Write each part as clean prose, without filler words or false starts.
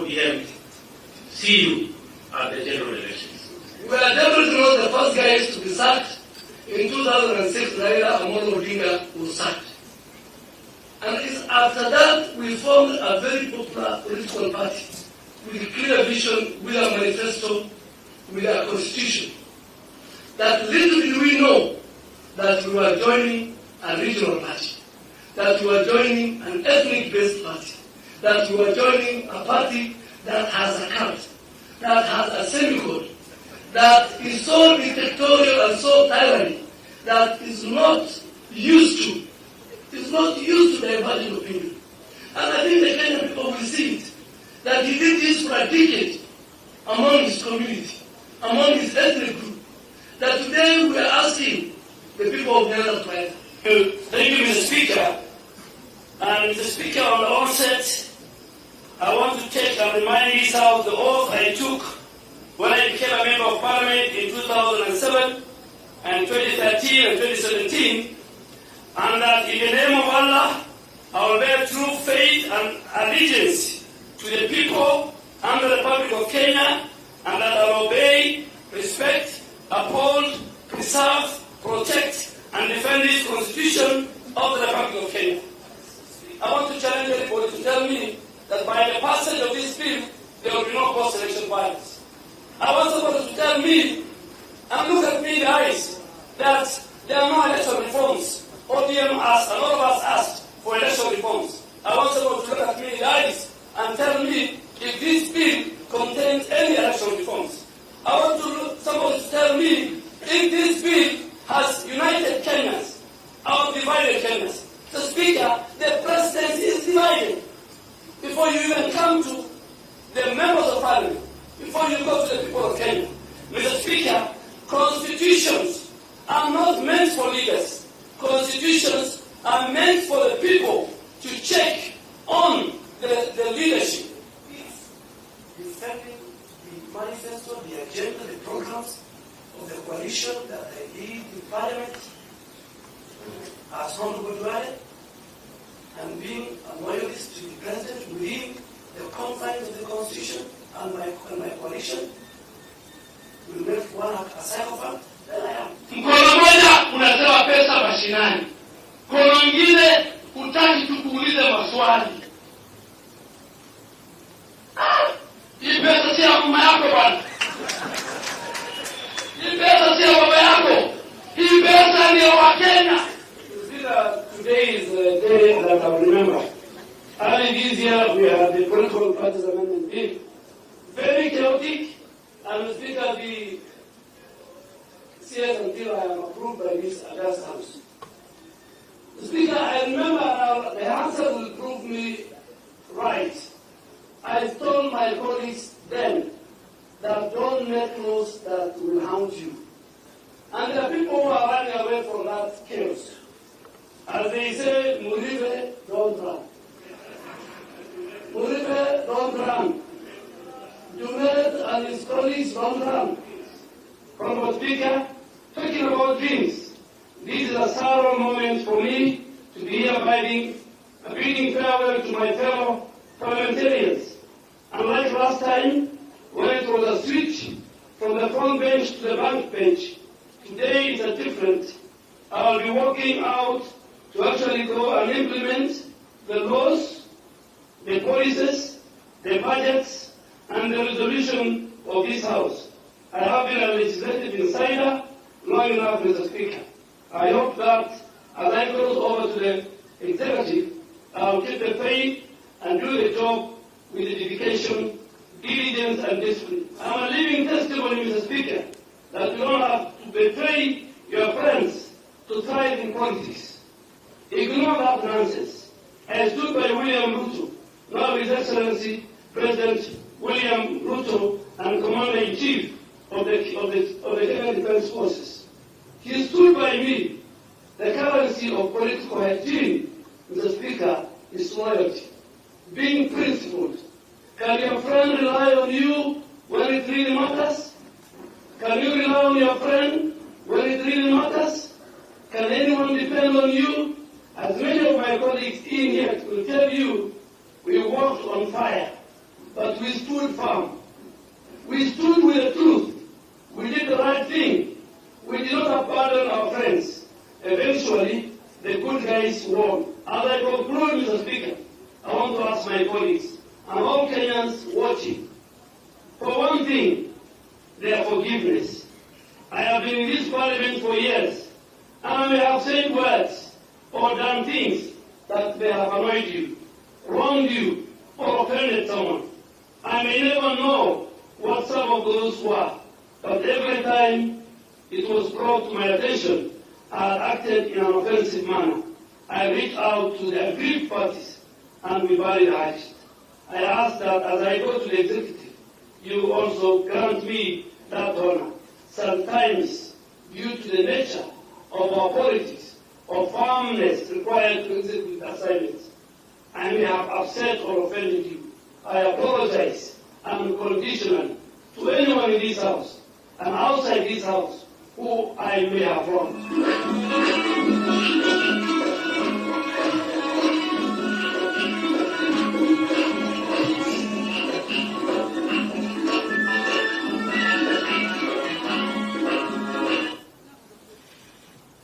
ODM. See you at the general elections. We are definitely not the first guys to be sacked. In 2006, Raila Amolo Odinga was sacked. And it's after that we formed a very popular political party with a clear vision, with a manifesto, with a constitution. That little did we know that we were joining a regional party, that we were joining an ethnic-based party, that we were joining a party that has a cult, that has a semicode, that is so dictatorial and so tyranny, that is not used to divergent opinion. And I think the Kenyan people will see it, that he did this for a decade among his community, among his ethnic group, that today we are asking the people of Ghana to enter. Thank you, Mr. Speaker. And Mr. Speaker, on the onset, I want to take and remind you of the oath I took when I became a member of Parliament in 2007 and 2013 and 2017, and that in the name of Allah, I will bear true faith and allegiance to the people and the Republic of Kenya, and that I will obey, respect, uphold, preserve, protect, and defend this Constitution of the Republic of Kenya. I want to challenge everybody to tell me that by the passage of this bill, there will be no post-election violence. I want somebody to tell me, and look at me in the eyes, that there are no election reforms. ODM asked, a lot of us asked for election reforms. I want somebody to look at me in the eyes and tell me if this bill contains any election reforms. I want somebody to tell me if this bill has united Kenyans or divided Kenyans. So, Speaker, the presidency is divided. Before you even come to the members of Parliament, before you go to the people of Kenya, Mr. Speaker, constitutions are not meant for leaders. Constitutions are meant for the people to check on the leadership. Defending the manifesto, the agenda, the programs of the coalition that I lead in Parliament as Honorable Duale, and being a loyalist to the President within the confines of the Constitution and my coalition will make one a psychopath, then I am. Mkono moja unatoa pesa mashinani, mkono mwingine hutaki tukuulize maswali. Hii pesa si ya mama yako bwana. Hii pesa si ya baba yako. Hii pesa ni ya Wakenya. Today is a day that I will remember. Early this year, we had the political parties amendment bill. Very chaotic, and the Speaker be serious until I am approved by this August House. The Speaker, I remember the answer will prove me right. I told my colleagues then that don't make laws that will harm you. And there are people who are running away from that chaos. As they say, Muribe, don't run. Muribe, don't run. Junaid and his colleagues don't run. Honorable Speaker, talking about dreams, this is a sorrow moment for me to be here bidding farewell to my fellow parliamentarians. Unlike last time, when it was a switch from the front bench to the back bench, today is a different. I will be walking out to actually go and implement the laws, the policies, the budgets, and the resolution of this House. I have been a legislative insider long enough, Mr. Speaker. I hope that as I go over to the executive, I will keep the faith and do the job with the dedication, diligence, and discipline. I'm a living testimony, Mr. Speaker, that you don't have to betray your friends to thrive in politics. Ignore that nonsense. I stood by William Ruto, now His Excellency President William Ruto, and Commander-in-Chief of the Kenyan Defense Forces. He stood by me. The currency of political hygiene, Mr. Speaker, is loyalty. Being principled. Can your friend rely on you when it really matters? Can you rely on your friend when it really matters? Can anyone depend on you? As many of my colleagues in here will tell you, we walked on fire. But but we stood firm. We stood with the truth. We did the right thing. We did not abandon our friends. Eventually, the good guys won. As I conclude, Mr. Speaker, I want to ask my colleagues and all Kenyans watching, for one thing, their forgiveness. I have been in this parliament for years, and I may have said words or done things that may have annoyed you, wronged you, or offended someone. I may never know what some of those were, but every time it was brought to my attention, I had acted in an offensive manner. I reached out to the aggrieved parties, and we buried the hatchet. I ask that as I go to the executive, you also grant me that honor. Sometimes, due to the nature of our politics, or firmness required to execute assignments, I may have upset or offended you. I apologize unconditionally to anyone in this House and outside this House who I may have wronged.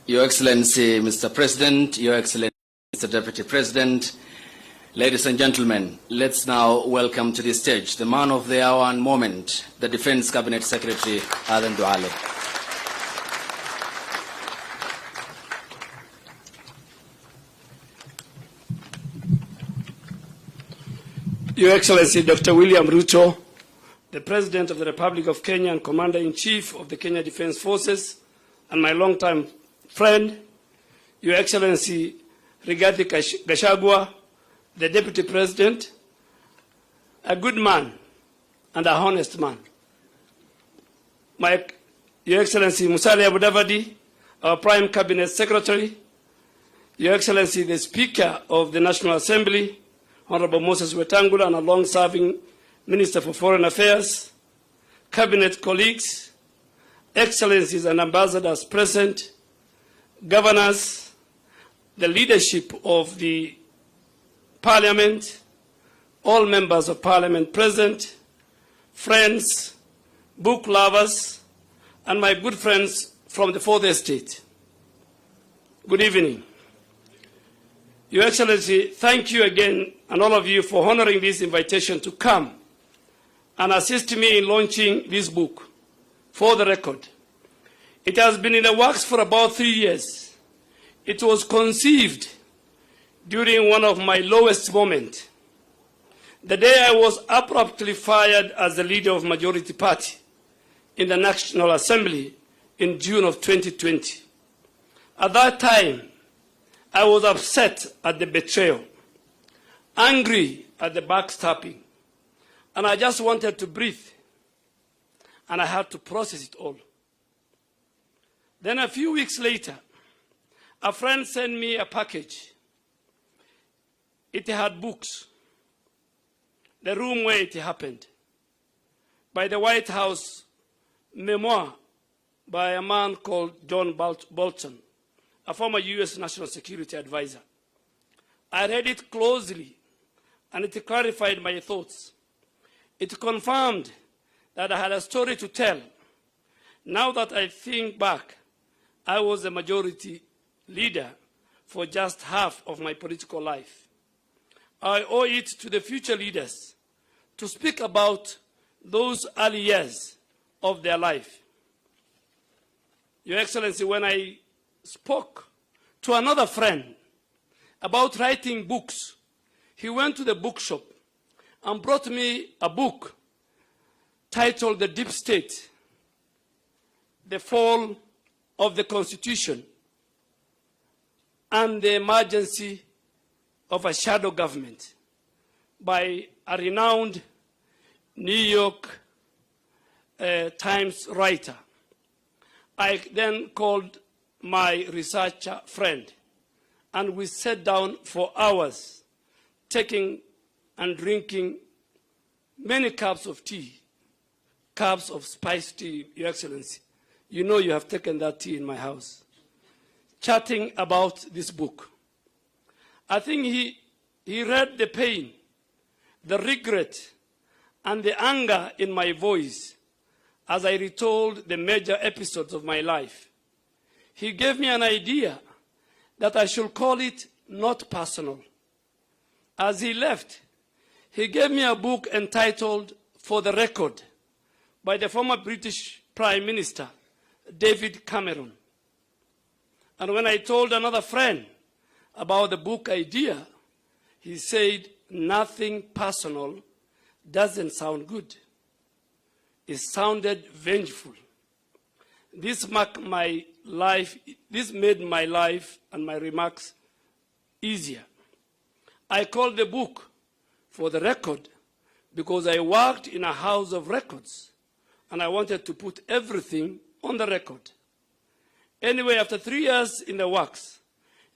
Your Excellency, Mr. President, Your Excellency, Mr. Deputy President, ladies and gentlemen, let's now welcome to the stage the man of the hour and moment, the Defense Cabinet Secretary, Aden Duale. Your Excellency, Dr. William Ruto, the President of the Republic of Kenya and Commander-in-Chief of the Kenya Defense Forces, and my longtime friend, Your Excellency Rigathi Gachagua, the Deputy President, a good man and a honest man. Your Excellency Musalia Mudavadi, our Prime Cabinet Secretary, Your Excellency the Speaker of the National Assembly, Honorable Moses Wetangula, and a long-serving Minister for Foreign Affairs, Cabinet colleagues, Excellencies and Ambassadors present, governors, the leadership of the Parliament, all members of Parliament present, friends, book lovers, and my good friends from the Fourth Estate. Good evening. Your Excellency, thank you again, and all of you, for honoring this invitation to come and assist me in launching this book. For the record, it has been in the works for about 3 years. It was conceived during one of my lowest moments, the day I was abruptly fired as the leader of Majority Party in the National Assembly in June of 2020. At that time, I was upset at the betrayal, angry at the backstabbing, and I just wanted to breathe, and I had to process it all. Then a few weeks later, a friend sent me a package. It had books, the room where it happened, by the White House memoir by a man called John Bolton, a former U.S. National Security Advisor. I read it closely, and it clarified my thoughts. It confirmed that I had a story to tell. Now that I think back, I was a majority leader for just half of my political life. I owe it to the future leaders to speak about those early years of their life. Your Excellency, when I spoke to another friend about writing books, he went to the bookshop and brought me a book titled The Deep State, The Fall of the Constitution and the Emergency of a Shadow Government by a renowned New York Times writer. I then called my researcher friend, and we sat down for hours, taking and drinking many cups of tea, cups of spiced tea, Your Excellency. You know you have taken that tea in my house, chatting about this book. I think he read the pain, the regret, and the anger in my voice as I retold the major episodes of my life. He gave me an idea that I should call it Not Personal. As he left, he gave me a book entitled For the Record by the former British Prime Minister, David Cameron. And when I told another friend about the book idea, he said, nothing personal doesn't sound good. It sounded vengeful. This made my life and my remarks easier. I called the book For the Record because I worked in a house of records and I wanted to put everything on the record. Anyway, after 3 years in the works,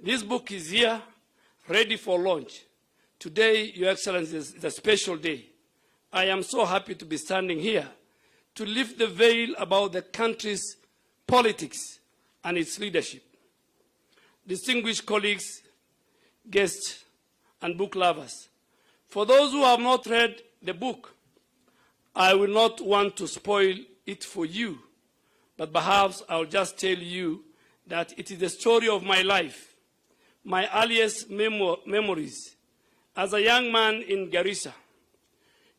this book is here, ready for launch. Today, Your Excellency, is a special day. I am so happy to be standing here to lift the veil about the country's politics and its leadership. Distinguished colleagues, guests, and book lovers, for those who have not read the book, I will not want to spoil it for you, but perhaps I'll just tell you that it is the story of my life, my earliest memories as a young man in Garissa.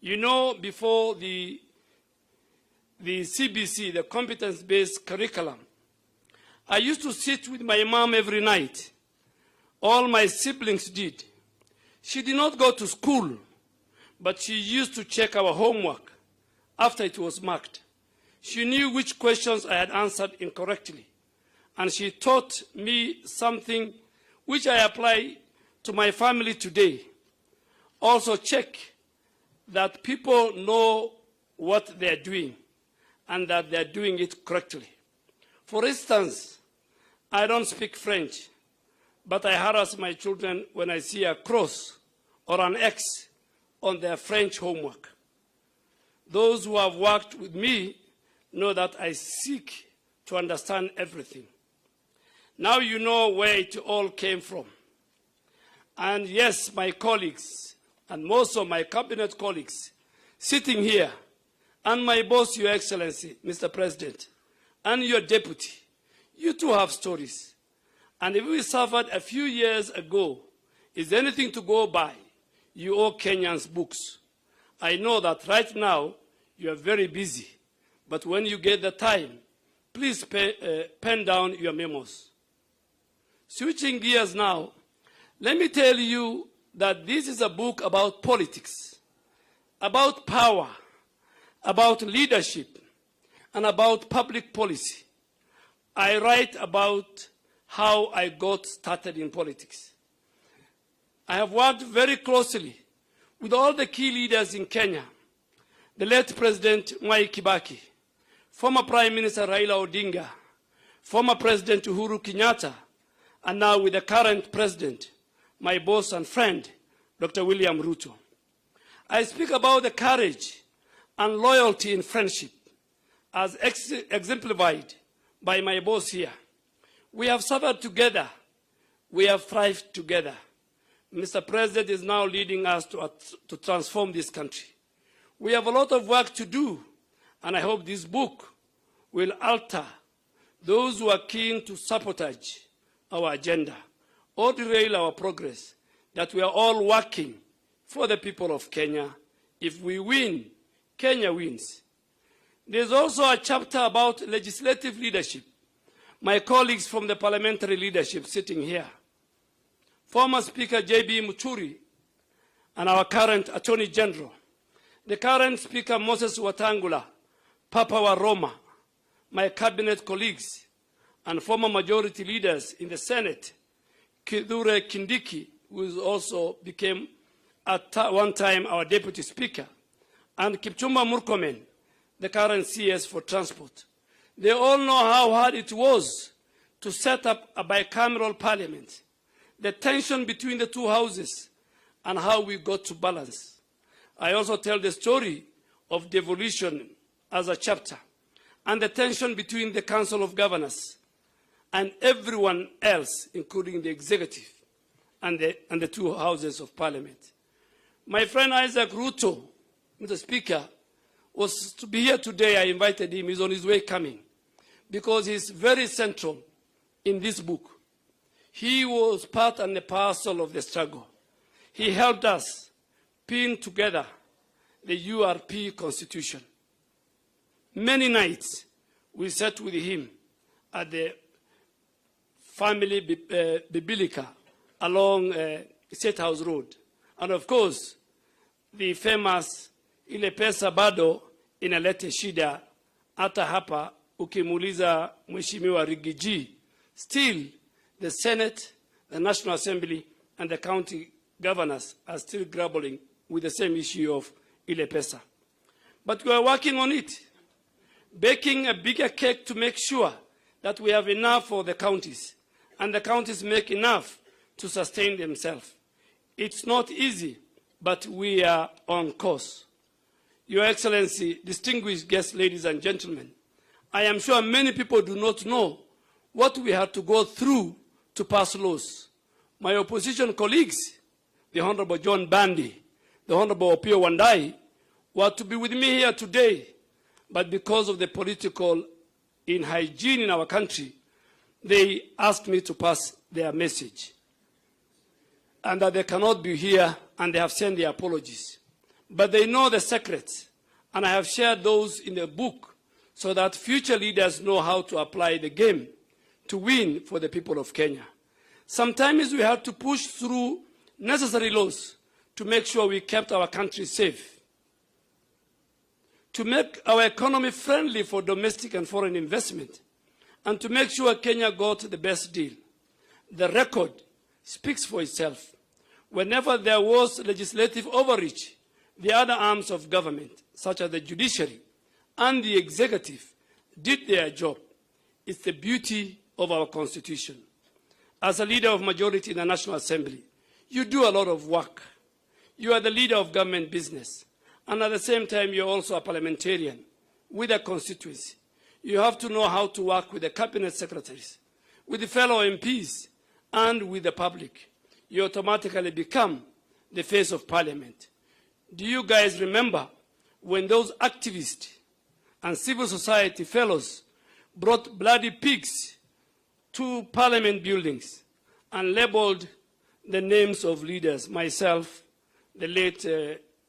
You know, before the CBC, the competence-based curriculum, I used to sit with my mom every night. All my siblings did. She did not go to school, but she used to check our homework after it was marked. She knew which questions I had answered incorrectly, and she taught me something which I apply to my family today. Also check that people know what they're doing and that they're doing it correctly. For instance, I don't speak French, but I harass my children when I see a cross or an X on their French homework. Those who have worked with me know that I seek to understand everything. Now you know where it all came from. And yes, my colleagues, and most of my cabinet colleagues sitting here, and my boss, Your Excellency, Mr. President, and your deputy, you too have stories. And if we suffered a few years ago, is anything to go by, you owe Kenyans books. I know that right now you are very busy, but when you get the time, please pen down your memos. Switching gears now, let me tell you that this is a book about politics, about power, about leadership, and about public policy. I write about how I got started in politics. I have worked very closely with all the key leaders in Kenya, the late President Mwai Kibaki, former Prime Minister Raila Odinga, former President Uhuru Kenyatta, and now with the current President, my boss and friend, Dr. William Ruto. I speak about the courage and loyalty in friendship as exemplified by my boss here. We have suffered together. We have thrived together. Mr. President is now leading us to transform this country. We have a lot of work to do, and I hope this book will alter those who are keen to sabotage our agenda or derail our progress, that we are all working for the people of Kenya. If we win, Kenya wins. There's also a chapter about legislative leadership. My colleagues from the parliamentary leadership sitting here, former Speaker J.B. Muchuri, and our current Attorney General, the current Speaker Moses Wetangula, Papa Waroma, my cabinet colleagues, and former majority leaders in the Senate, Kithure Kindiki, who also became at one time our deputy speaker, and Kipchumba Murkomen, the current CS for transport. They all know how hard it was to set up a bicameral parliament, the tension between the two houses, and how we got to balance. I also tell the story of devolution as a chapter, and the tension between the Council of Governors and everyone else, including the executive and the two houses of parliament. My friend Isaac Ruto Mr. Speaker, was to be here today. I invited him. He's on his way coming because he's very central in this book. He was part and a parcel of the struggle. He helped us pin together the URP Constitution. Many nights we sat with him at the family Bibilica along State House Road. And of course, the famous ile pesa bado inalete shida hata hapa ukimuuliza Mheshimiwa Rigiji. Still, the Senate, the National Assembly, and the county governors are still grappling with the same issue of ile pesa. But we are working on it, baking a bigger cake to make sure that we have enough for the counties, and the counties make enough to sustain themselves. It's not easy, but we are on course. Your Excellency, distinguished guests, ladies and gentlemen, I am sure many people do not know what we had to go through to pass laws. My opposition colleagues, the Honorable John Bandi, the Honorable Opio Wandai, were to be with me here today, but because of the political inhygiene in our country, they asked me to pass their message, and that they cannot be here, and they have sent their apologies. But they know the secrets, and I have shared those in the book so that future leaders know how to apply the game to win for the people of Kenya. Sometimes we had to push through necessary laws to make sure we kept our country safe, to make our economy friendly for domestic and foreign investment, and to make sure Kenya got the best deal. The record speaks for itself. Whenever there was legislative overreach, the other arms of government, such as the judiciary and the executive, did their job. It's the beauty of our Constitution. As a leader of majority in the National Assembly, you do a lot of work. You are the leader of government business. And at the same time, you're also a parliamentarian with a constituency. You have to know how to work with the cabinet secretaries, with the fellow MPs, and with the public. You automatically become the face of parliament. Do you guys remember when those activists and civil society fellows brought bloody pigs to parliament buildings and labeled the names of leaders? Myself, the late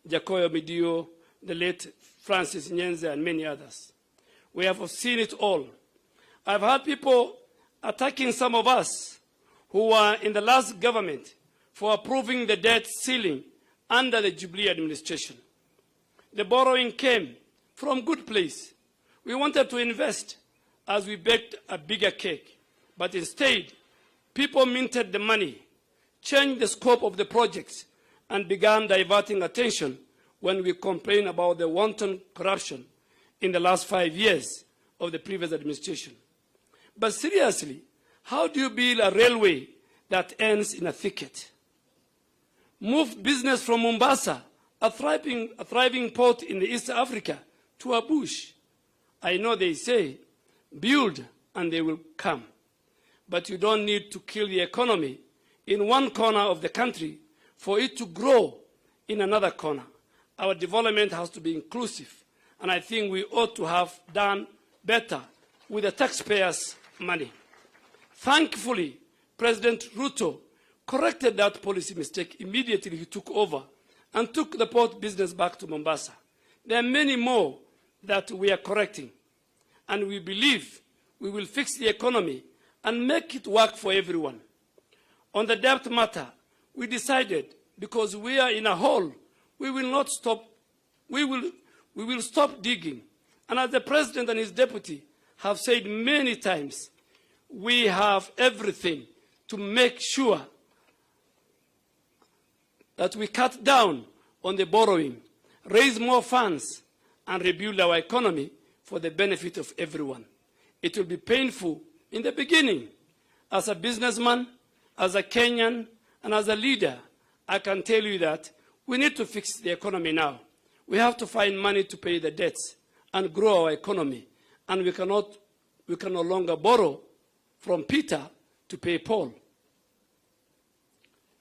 Jacoyo Midio, the late Francis Nyenze, and many others. We have seen it all. I've had people attacking some of us who were in the last government for approving the debt ceiling under the Jubilee administration. The borrowing came from good place. We wanted to invest as we baked a bigger cake. But instead, people minted the money, changed the scope of the projects, and began diverting attention when we complained about the wanton corruption in the last 5 years of the previous administration. But seriously, how do you build a railway that ends in a thicket? Move business from Mombasa, a thriving port in the East Africa, to a bush. I know they say, build and they will come. But you don't need to kill the economy in one corner of the country for it to grow in another corner. Our development has to be inclusive, and I think we ought to have done better with the taxpayers' money. Thankfully, President Ruto corrected that policy mistake immediately he took over and took the port business back to Mombasa. There are many more that we are correcting, and we believe we will fix the economy and make it work for everyone. On the debt matter, we decided, because we are in a hole, we will not stop. We will stop digging. And as the president and his deputy have said many times, we have everything to make sure that we cut down on the borrowing, raise more funds, and rebuild our economy for the benefit of everyone. It will be painful in the beginning. As a businessman, as a Kenyan, and as a leader, I can tell you that we need to fix the economy now. We have to find money to pay the debts and grow our economy. And we can no longer borrow from Peter to pay Paul.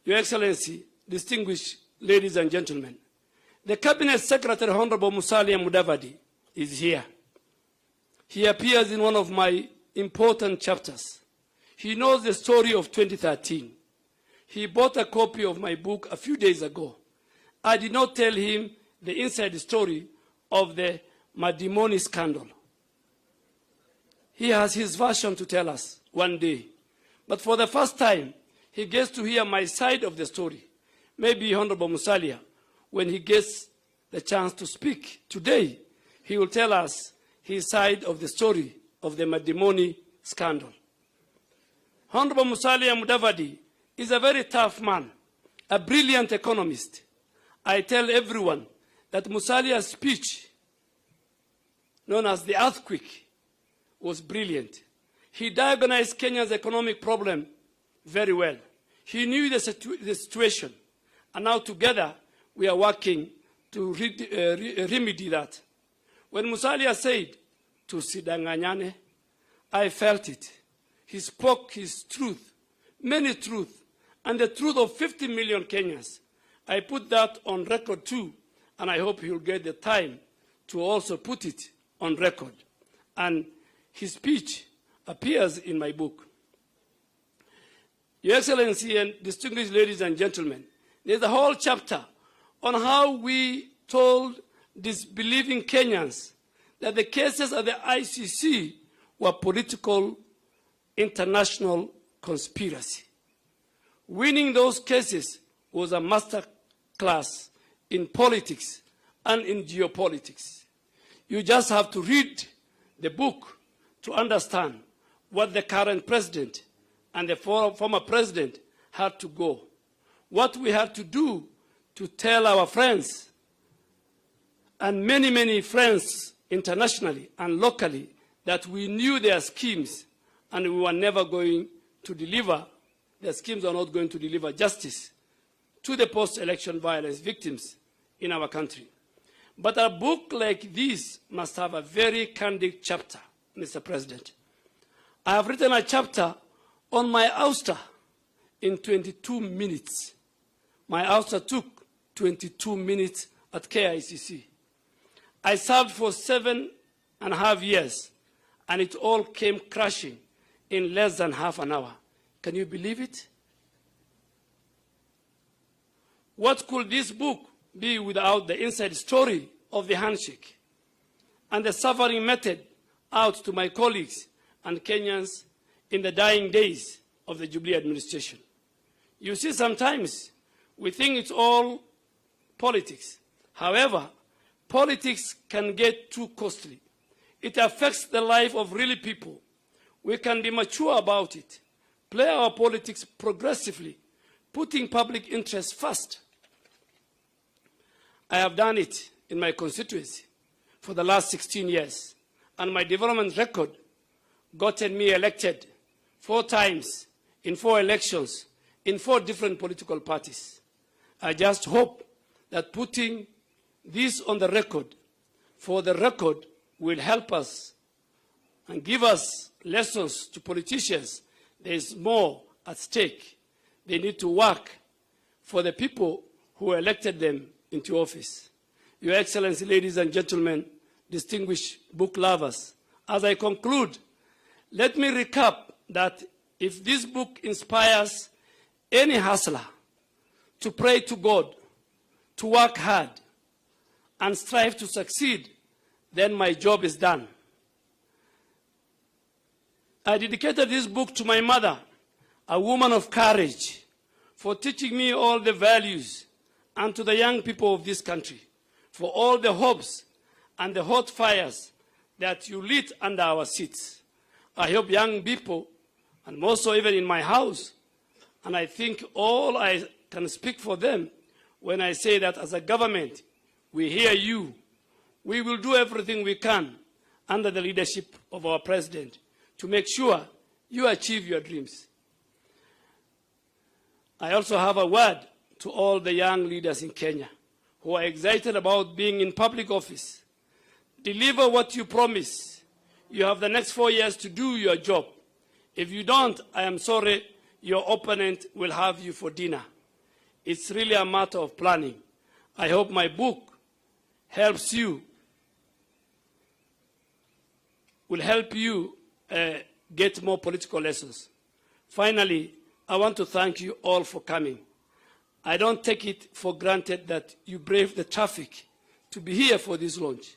Your Excellency, distinguished ladies and gentlemen, The Cabinet Secretary, Honorable Musalia Mudavadi, is here. He appears in one of my important chapters. He knows the story of 2013. He bought a copy of my book a few days ago. I did not tell him the inside story of the Madimoni scandal. He has his version to tell us one day. But for the first time, he gets to hear my side of the story. Maybe Honorable Musalia, when he gets the chance to speak today, he will tell us his side of the story of the Madimoni scandal. Honorable Musalia Mudavadi is a very tough man, a brilliant economist. I tell everyone that Musalia's speech, known as the earthquake, was brilliant. He diagnosed Kenya's economic problem very well. He knew the situation, and now together we are working to remedy that. When Musalia said, "Tusidanganyane," I felt it. He spoke his truth, many truth, and the truth of 50 million Kenyans. I put that on record too, and I hope he'll get the time to also put it on record. And his speech appears in my book. Your Excellency and distinguished ladies and gentlemen, there's a whole chapter on how we told disbelieving Kenyans that the cases at the ICC were political international conspiracy. Winning those cases was a master class in politics and in geopolitics. You just have to read the book to understand what the current president and the former president had to go. What we had to do to tell our friends, and many, many friends internationally and locally, that we knew their schemes and we were never going to deliver, their schemes are not going to deliver justice to the post-election violence victims in our country. But a book like this must have a very candid chapter, Mr. President. I have written a chapter on my ouster in 22 minutes. My ouster took 22 minutes at KICC. I served for 7.5 years, and it all came crashing in less than half an hour. Can you believe it? What could this book be without the inside story of the handshake and the suffering method out to my colleagues and Kenyans in the dying days of the Jubilee administration? You see, sometimes we think it's all politics. However, politics can get too costly. It affects the life of real people. We can be mature about it, play our politics progressively, putting public interest first. I have done it in my constituency for the last 16 years, and my development record gotten me elected 4 times in 4 elections in 4 different political parties. I just hope that putting this on the record, for the record, will help us and give us lessons to politicians. There is more at stake. They need to work for the people who elected them into office. Your Excellency, ladies and gentlemen, distinguished book lovers, as I conclude, let me recap that if this book inspires any hustler to pray to God, to work hard, and strive to succeed, then my job is done. I dedicated this book to my mother, a woman of courage, for teaching me all the values, and to the young people of this country, for all the hopes and the hot fires that you lit under our seats. I hope young people, and more so even in my house, and I think all I can speak for them when I say that as a government, we hear you. We will do everything we can under the leadership of our president to make sure you achieve your dreams. I also have a word to all the young leaders in Kenya who are excited about being in public office. Deliver what you promise. You have the next 4 years to do your job. If you don't, I am sorry, your opponent will have you for dinner. It's really a matter of planning. I hope my book helps you, will help you get more political lessons. Finally, I want to thank you all for coming. I don't take it for granted that you braved the traffic to be here for this launch.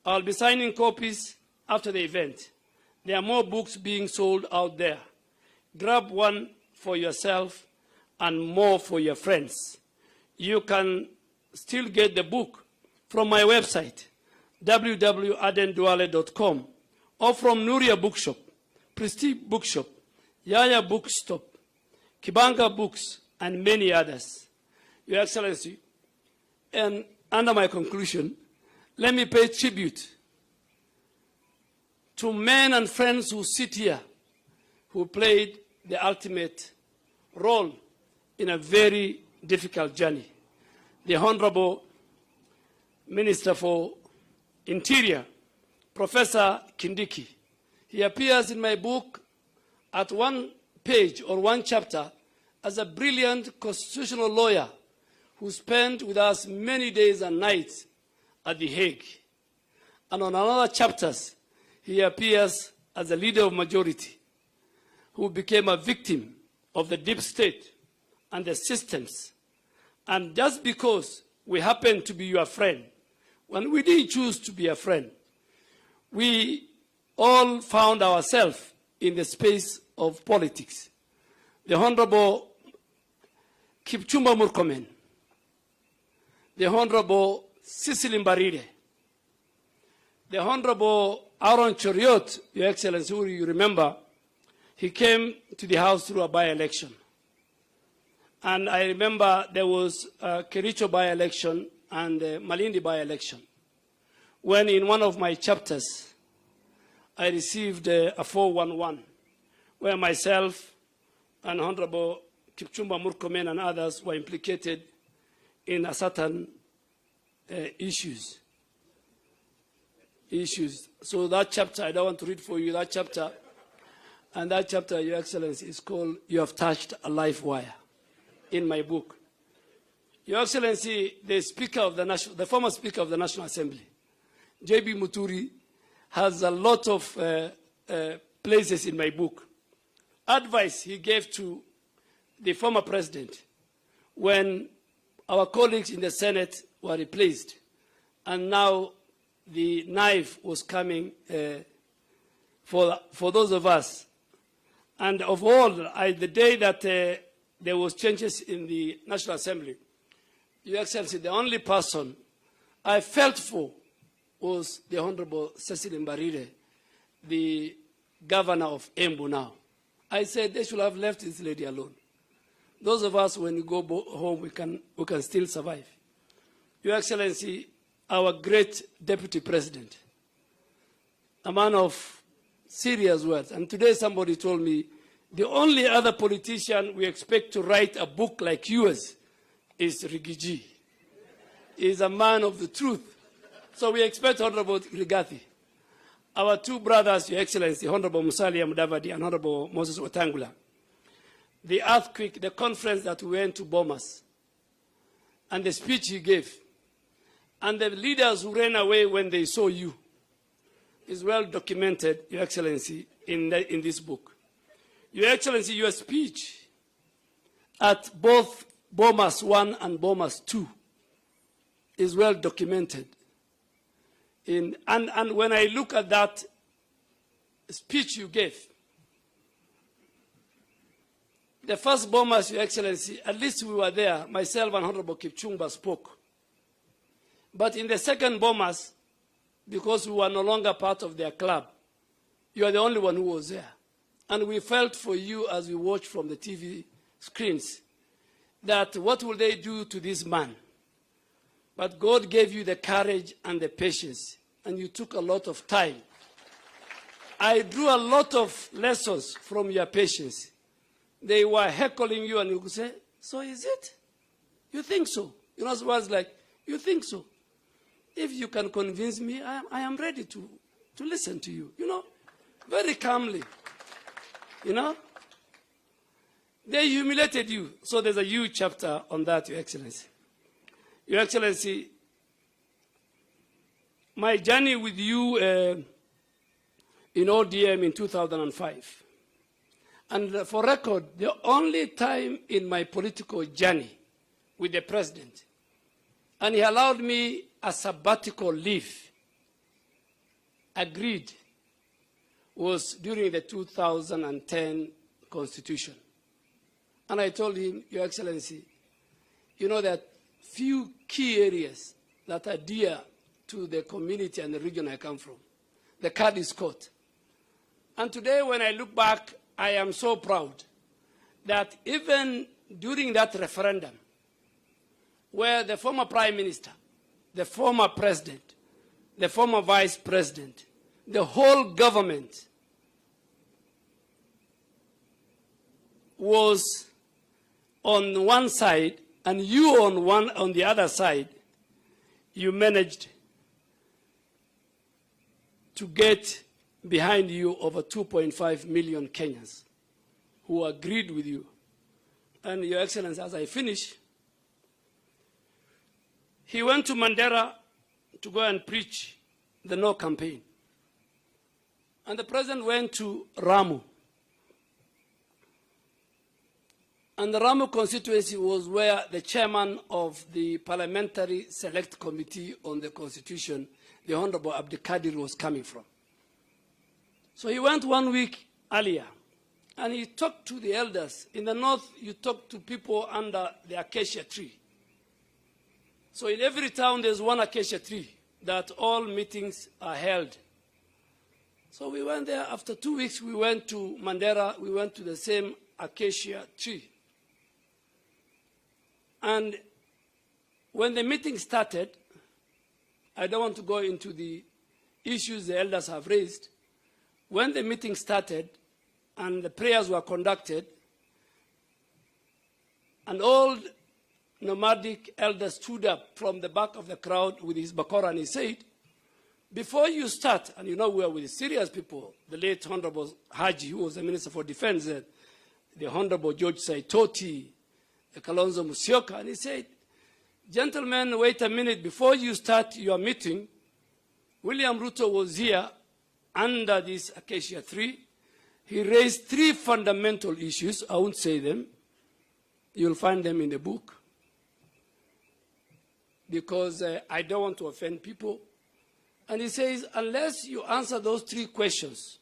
I'll be signing copies after the event. There are more books being sold out there. Grab one for yourself and more for your friends. You can still get the book from my website, www.adenduale.com, or from Nuria Bookshop, Prestige Bookshop, Yaya Bookstop, Kibanga Books, and many others. Your Excellency, and under my conclusion, let me pay tribute to men and friends who sit here, who played the ultimate role in a very difficult journey. The Honorable Minister for Interior, Professor Kindiki. He appears in my book at one page or one chapter as a brilliant constitutional lawyer who spent with us many days and nights at The Hague. And on another chapters, he appears as a leader of majority who became a victim of the deep state and the systems. And just because we happen to be your friend, when we didn't choose to be a friend, we all found ourselves in the space of politics. The Honorable Kipchumba Murkomen, the Honorable Cecily Mbarire, the Honorable Aaron Choriot, Your Excellency, who you remember, he came to the House through a by-election. And I remember there was a Kericho by-election and a Malindi by-election, when in one of my chapters, I received a 411, where myself and Honorable Kipchumba Murkomen and others were implicated in a certain issues. So that chapter, I don't want to read for you that chapter, and that chapter, Your Excellency, is called "You Have Touched a Live Wire" in my book. Your Excellency, the former Speaker of the National Assembly, J.B. Muturi, has a lot of places in my book. Advice he gave to the former president when our colleagues in the Senate were replaced, and now the knife was coming for those of us. And of all, the day that there was changes in the National Assembly, Your Excellency, the only person I felt for was the Honorable Cecily Mbarire, the governor of Embu now. I said they should have left this lady alone. Those of us, when we go home, we can still survive. Your Excellency, our great Deputy President, a man of serious words. And today somebody told me, the only other politician we expect to write a book like yours is Rigiji. He is a man of the truth. So we expect Honorable Rigathi. Our two brothers, Your Excellency, Honorable Musalia Mudavadi and Honorable Moses Wetangula. The earthquake, the conference that we went to Bomas, and the speech he gave, and the leaders who ran away when they saw you, is well documented, Your Excellency, in this book. Your Excellency, your speech at both Bomas 1 and Bomas 2 is well documented. And when I look at that speech you gave, the first Bomas, Your Excellency, at least we were there, myself and Honorable Kipchumba spoke. But in the second Bomas, because we were no longer part of their club, you are the only one who was there. And we felt for you as we watched from the TV screens that what will they do to this man? But God gave you the courage and the patience, and you took a lot of time. I drew a lot of lessons from your patience. They were heckling you, and you could say, so is it? You think so? You know, words like, you think so? If you can convince me, I am ready to listen to you, you know, very calmly, you know. They humiliated you. So there's a huge chapter on that, Your Excellency. Your Excellency, my journey with you in ODM in 2005. And for record, the only time in my political journey with the president, and he allowed me a sabbatical leave, agreed, was during the 2010 Constitution. And I told him, Your Excellency, you know that few key areas that are dear to the community and the region I come from. The card is caught. And today when I look back, I am so proud that even during that referendum, where the former Prime Minister, the former President, the former Vice President, the whole government was on one side and you on the other side, you managed to get behind you over 2.5 million Kenyans who agreed with you. And Your Excellency, as I finish, he went to Mandera to go and preach the No campaign. And the president went to Ramu. And the Ramu constituency was where the chairman of the Parliamentary Select Committee on the Constitution, the Honorable Abdikadir, was coming from. So he went 1 week earlier, and he talked to the elders. In the north, you talk to people under the acacia tree. So in every town, there's one acacia tree that all meetings are held. So we went there. After 2 weeks, we went to Mandera. We went to the same acacia tree. And when the meeting started, I don't want to go into the issues the elders have raised. When the meeting started and the prayers were conducted, an old nomadic elder stood up from the back of the crowd with his bakora and he said, before you start, and you know we are with serious people, the late Honorable Haji, who was the Minister for Defense, the Honorable George Saitoti, the Kalonzo Musyoka, and he said, gentlemen, wait a minute, before you start your meeting, William Ruto was here under this acacia tree. He raised 3 fundamental issues. I won't say them. You'll find them in the book. Because I don't want to offend people. And he says, unless you answer those 3 questions,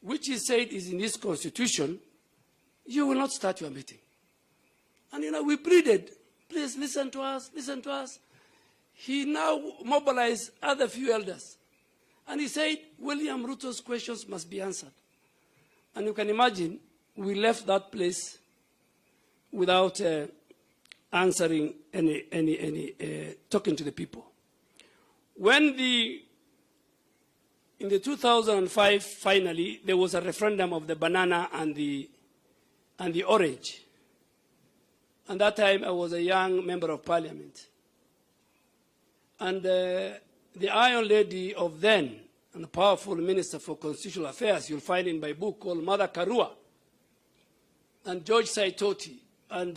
which he said is in this constitution, you will not start your meeting. And you know, we pleaded, please listen to us, listen to us. He now mobilized other few elders. And he said, William Ruto's questions must be answered. And you can imagine, we left that place without answering talking to the people. When in the 2005, finally, there was a referendum of the banana and the orange. And that time I was a young member of parliament. And the Iron Lady of then, and the powerful Minister for Constitutional Affairs, you'll find in my book, called Mother Karua, and George Saitoti, and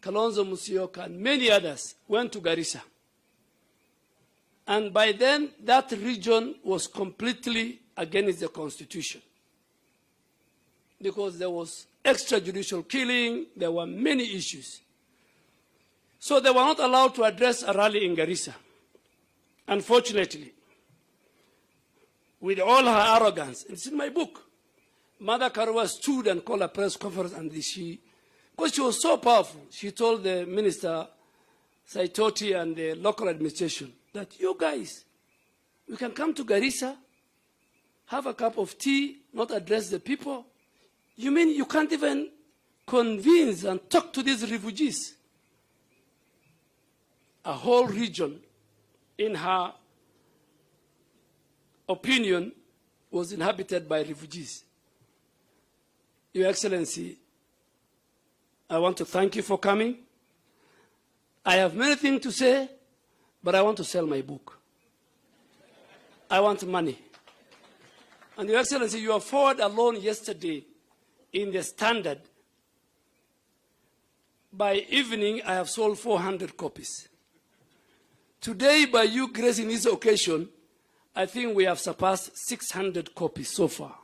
Kalonzo Musyoka, and many others went to Garissa. And by then, that region was completely against the Constitution, because there was extrajudicial killing, there were many issues. So they were not allowed to address a rally in Garissa. Unfortunately, with all her arrogance, it's in my book, Mother Karua stood and called a press conference, and because she was so powerful, she told the Minister Saitoti and the local administration that you guys, we can come to Garissa, have a cup of tea, not address the people. You mean you can't even convince and talk to these refugees? A whole region, in her opinion, was inhabited by refugees. Your Excellency, I want to thank you for coming. I have many things to say, but I want to sell my book. I want money. And Your Excellency, your forward alone yesterday in the Standard, by evening I have sold 400 copies. Today, by you gracing this occasion, I think we have surpassed 600 copies so far.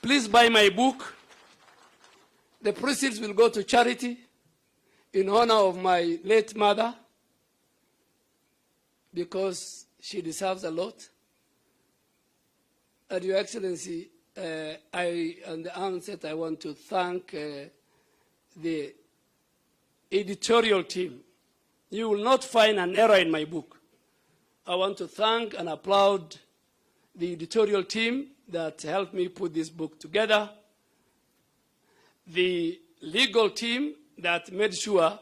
Please buy my book. The proceeds will go to charity in honor of my late mother, because she deserves a lot. And Your Excellency, on the onset, I want to thank the editorial team. You will not find an error in my book. I want to thank and applaud the editorial team that helped me put this book together, the legal team that made sure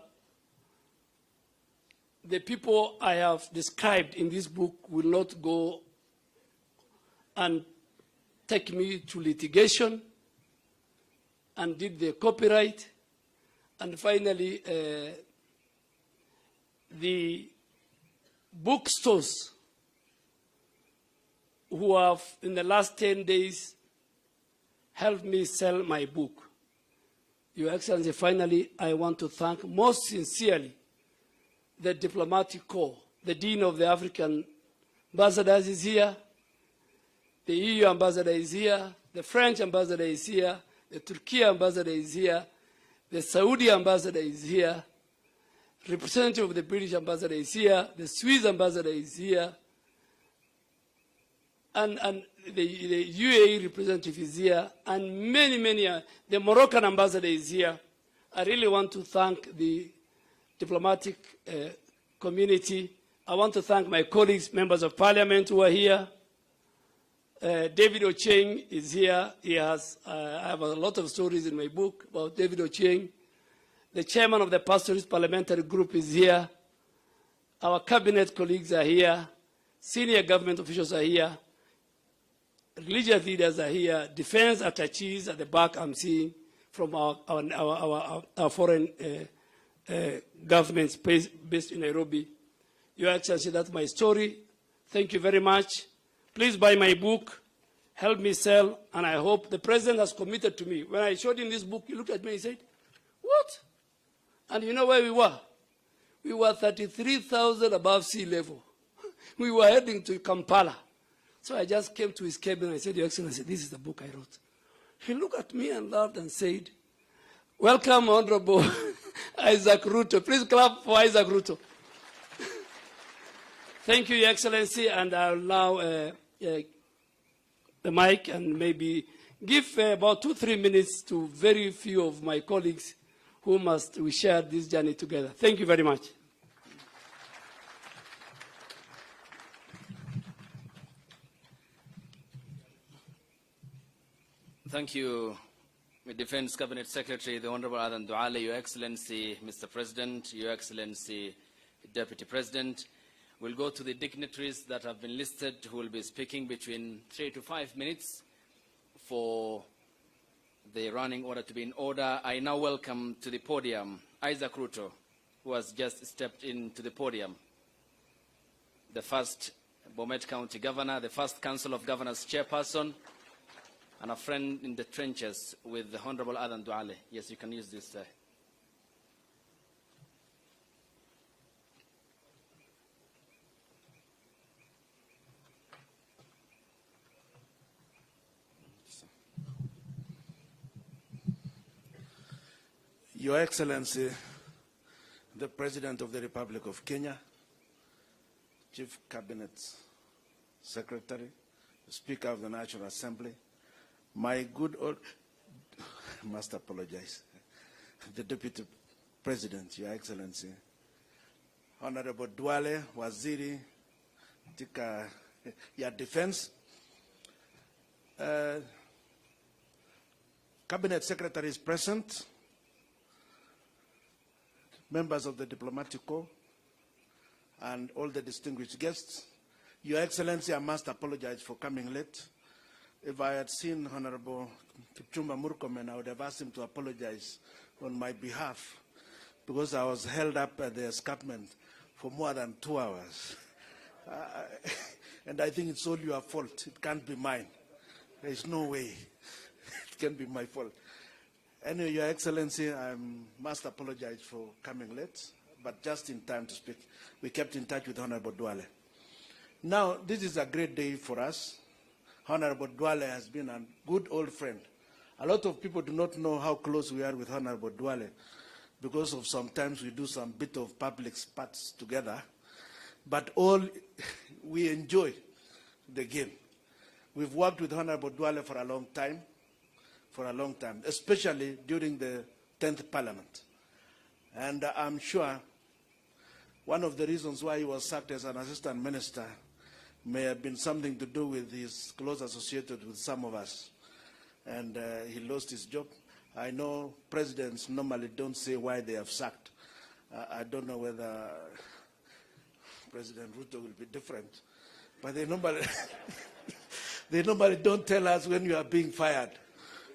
the people I have described in this book will not go and take me to litigation, and did the copyright. And finally, the bookstores who have, in the last 10 days, helped me sell my book. Your Excellency, finally, I want to thank most sincerely the diplomatic corps. The Dean of the African Ambassadors is here, the EU ambassador is here, the French ambassador is here, the Turkey ambassador is here, the Saudi ambassador is here, representative of the British ambassador is here, the Swiss ambassador is here, and the UAE representative is here, and many, the Moroccan ambassador is here. I really want to thank the diplomatic community. I want to thank my colleagues, members of parliament who are here. David Ocheng is here. He has, I have a lot of stories in my book about David Ocheng. The chairman of the Pastoralist Parliamentary Group is here. Our cabinet colleagues are here. Senior government officials are here. Religious leaders are here. Defense attaches at the back I'm seeing from our foreign governments based in Nairobi. Your Excellency, that's my story. Thank you very much. Please buy my book, help me sell, and I hope the president has committed to me. When I showed him this book, he looked at me and said, "What?" And you know where we were? We were 33,000 above sea level. We were heading to Kampala. So I just came to his cabin and I said, "Your Excellency, this is the book I wrote." He looked at me and laughed and said, "Welcome, Honorable Isaac Ruto." Please clap for Isaac Ruto. Thank you, Your Excellency, and I'll now the mic and maybe give about 2-3 minutes to very few of my colleagues who we share this journey together. Thank you very much. Thank you, Defense Cabinet Secretary, the Honorable Aden Duale, Your Excellency, Mr. President, Your Excellency, Deputy President. We'll go to the dignitaries that have been listed who will be speaking between 3 to 5 minutes for the running order to be in order. I now welcome to the podium Isaac Ruto, who has just stepped into the podium, the first Bomet County Governor, the first Council of Governors Chairperson, and a friend in the trenches with the Honorable Aden Duale. Yes, you can use this. Your Excellency, the President of the Republic of Kenya, Chief Cabinet Secretary, Speaker of the National Assembly, my good old, I must apologize, the Deputy President, Your Excellency, Honorable Duale, Waziri, Tika, your Defense, Cabinet Secretary is present, members of the Diplomatic Corps, and all the distinguished guests. Your Excellency, I must apologize for coming late. If I had seen Honorable Kipchumba Murkomen, I would have asked him to apologize on my behalf, because I was held up at the escarpment for more than 2 hours. And I think it's all your fault. It can't be mine. There is no way it can be my fault. Anyway, Your Excellency, I must apologize for coming late, but just in time to speak. We kept in touch with Honorable Duale. Now, this is a great day for us. Honorable Duale has been a good old friend. A lot of people do not know how close we are with Honorable Duale because of sometimes we do some bit of public spots together, but all we enjoy the game. We've worked with Honorable Duale for a long time, especially during the 10th Parliament. And I'm sure one of the reasons why he was sacked as an assistant minister may have been something to do with his close associated with some of us. And he lost his job. I know presidents normally don't say why they have sacked. I don't know whether President Ruto will be different, but they normally, they normally don't tell us when you are being fired.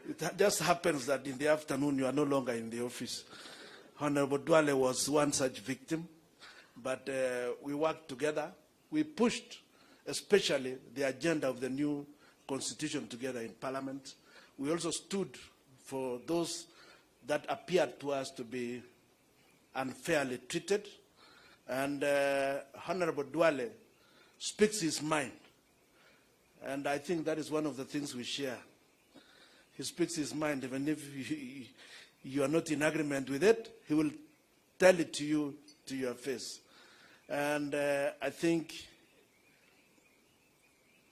It just happens that in the afternoon you are no longer in the office. Honorable Duale was one such victim, but we worked together. We pushed especially the agenda of the new constitution together in Parliament. We also stood for those that appeared to us to be unfairly treated. And Honorable Duale speaks his mind. And I think that is one of the things we share. He speaks his mind, even if you are not in agreement with it, he will tell it to you to your face. And I think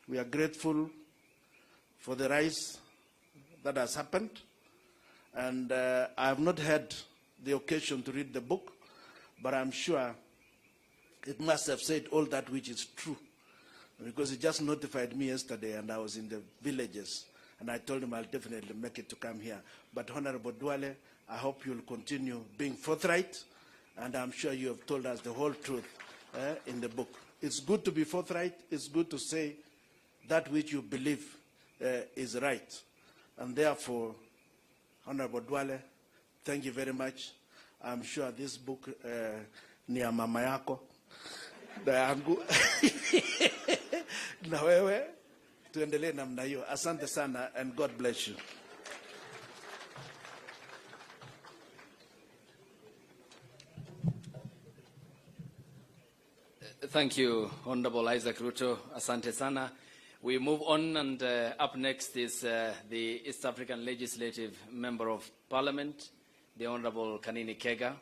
we are grateful for the rise that has happened. And I have not had the occasion to read the book, but I'm sure it must have said all that which is true, because he just notified me yesterday and I was in the villages and I told him I'll definitely make it to come here. But Honorable Duale, I hope you'll continue being forthright, and I'm sure you have told us the whole truth in the book. It's good to be forthright. It's good to say that which you believe is right. And therefore, Honorable Duale, thank you very much. I'm sure this book, ni ya mama yako, na yangu, na wewe, tuendelee namna hiyo. Asante sana, and God bless you. Thank you, Honorable Isaac Ruto. Asante sana. We move on, and up next is the East African Legislative Member of Parliament, the Honorable Kanini Kega.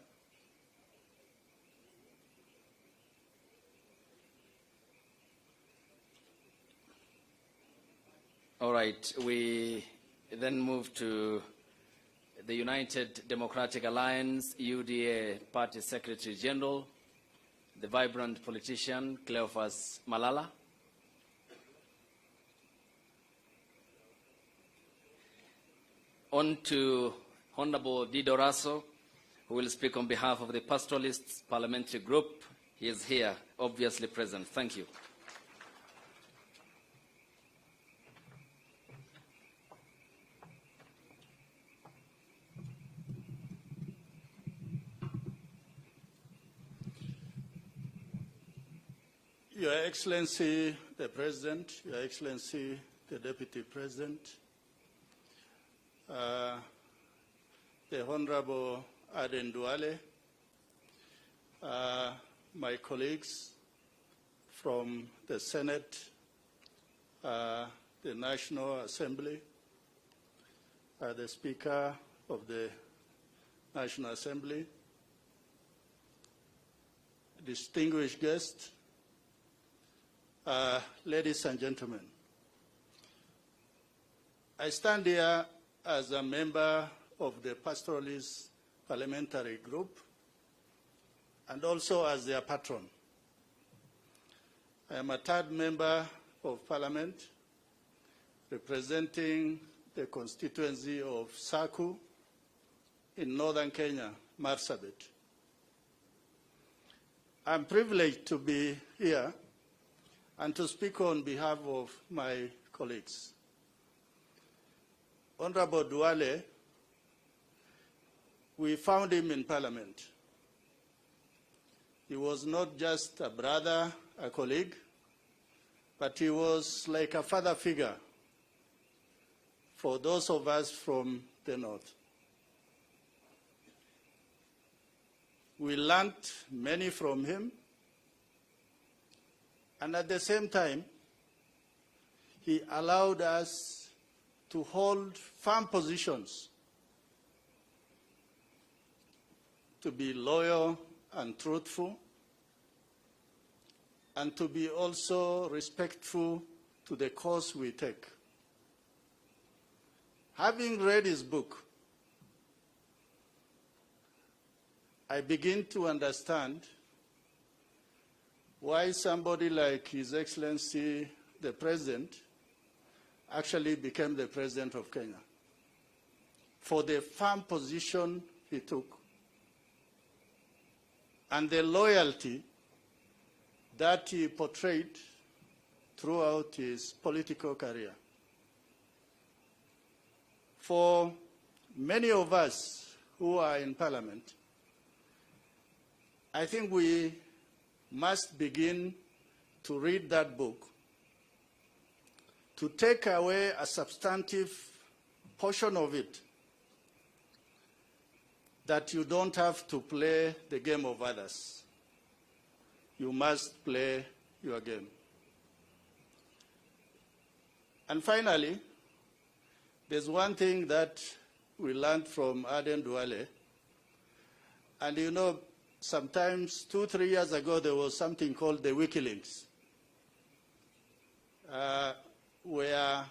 All right, we then move to the United Democratic Alliance, UDA Party Secretary General, the vibrant politician, Cleophas Malala. On to Honorable Dido Raso, who will speak on behalf of the Pastoralists Parliamentary Group. He is here, obviously present. Thank you. Your Excellency, the President, Your Excellency, the Deputy President, the Honorable Aden Duale, my colleagues from the Senate, the National Assembly, the Speaker of the National Assembly, distinguished guests, ladies and gentlemen, I stand here as a member of the Pastoralist Parliamentary Group and also as their patron. I am a third member of Parliament representing the constituency of Saku in northern Kenya, Marsabit. I'm privileged to be here and to speak on behalf of my colleagues. Honorable Duale, we found him in Parliament. He was not just a brother, a colleague, but he was like a father figure for those of us from the North. We learned many from him, and at the same time, he allowed us to hold firm positions, to be loyal and truthful, and to be also respectful to the cause we take. Having read his book, I begin to understand why somebody like His Excellency the President actually became the President of Kenya, for the firm position he took and the loyalty that he portrayed throughout his political career. For many of us who are in Parliament, I think we must begin to read that book to take away a substantive portion of it, that you don't have to play the game of others. You must play your game. And finally, there's one thing that we learned from Aden Duale. And you know, sometimes 2-3 years ago, there was something called the WikiLeaks, where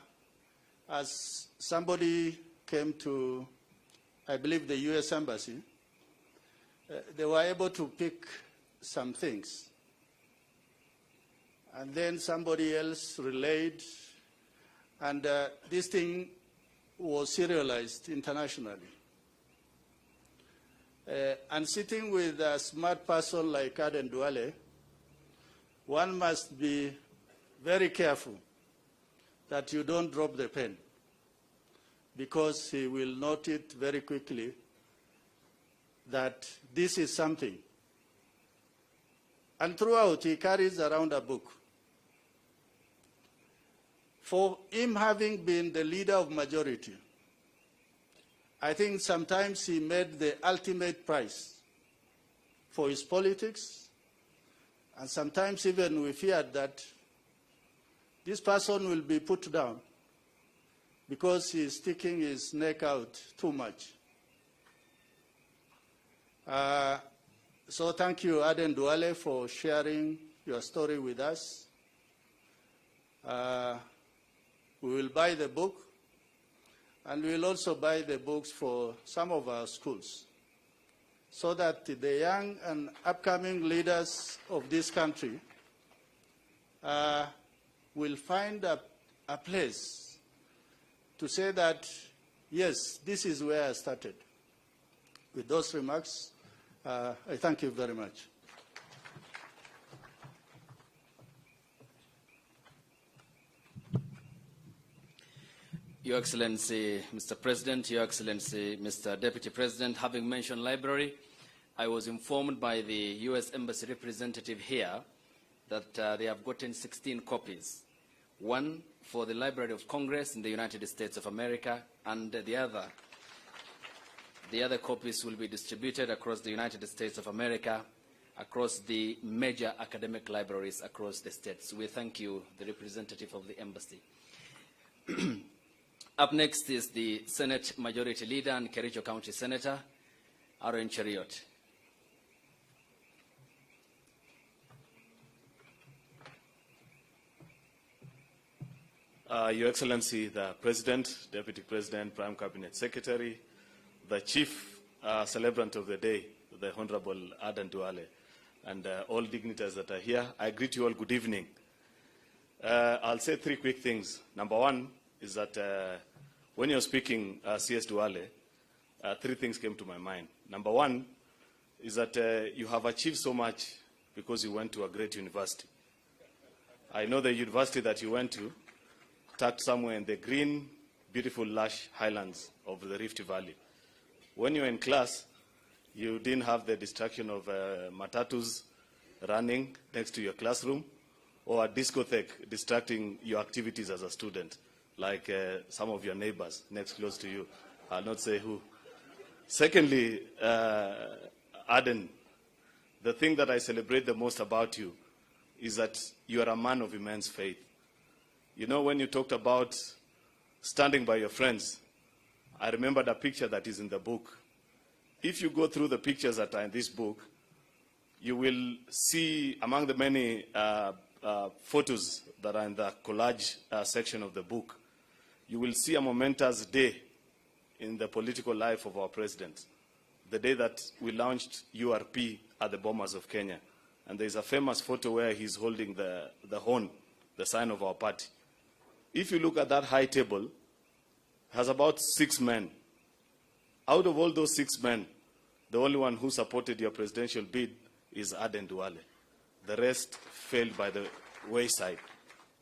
as somebody came to, I believe, the US Embassy, they were able to pick some things. And then somebody else relayed, and this thing was serialized internationally. And sitting with a smart person like Aden Duale, one must be very careful that you don't drop the pen, because he will note it very quickly that this is something. And throughout, he carries around a book. For him having been the leader of majority, I think sometimes he made the ultimate price for his politics, and sometimes even we feared that this person will be put down because he is sticking his neck out too much. So thank you, Aden Duale, for sharing your story with us. We will buy the book, and we will also buy the books for some of our schools, so that the young and upcoming leaders of this country will find a place to say that, yes, this is where I started. With those remarks, I thank you very much. Your Excellency, Mr. President, Your Excellency, Mr. Deputy President, having mentioned library, I was informed by the U.S. Embassy representative here that they have gotten 16 copies, one for the Library of Congress in the United States of America, and the other copies will be distributed across the United States of America, across the major academic libraries across the states. We thank you, the representative of the embassy. Up next is the Senate Majority Leader and Kericho County Senator, Aaron Cheriot. Your Excellency, the President, Deputy President, Prime Cabinet Secretary, the Chief Celebrant of the Day, the Honorable Aden Duale, and all dignitaries that are here, I greet you all good evening. I'll say three quick things. Number one is that when you're speaking, CS Duale, three things came to my mind. Number one is that you have achieved so much because you went to a great university. I know the university that you went to, tucked somewhere in the green, beautiful, lush highlands of the Rift Valley. When you were in class, you didn't have the distraction of matatus running next to your classroom, or a discotheque distracting your activities as a student, like some of your neighbors next close to you. I'll not say who. Secondly, Aden, the thing that I celebrate the most about you is that you are a man of immense faith. You know, when you talked about standing by your friends, I remembered a picture that is in the book. If you go through the pictures that are in this book, you will see among the many photos that are in the collage section of the book, you will see a momentous day in the political life of our president, the day that we launched URP at the Bomas of Kenya. And there's a famous photo where he's holding the horn, the sign of our party. If you look at that high table, it has about 6 men. Out of all those 6 men, the only one who supported your presidential bid is Aden Duale. The rest failed by the wayside,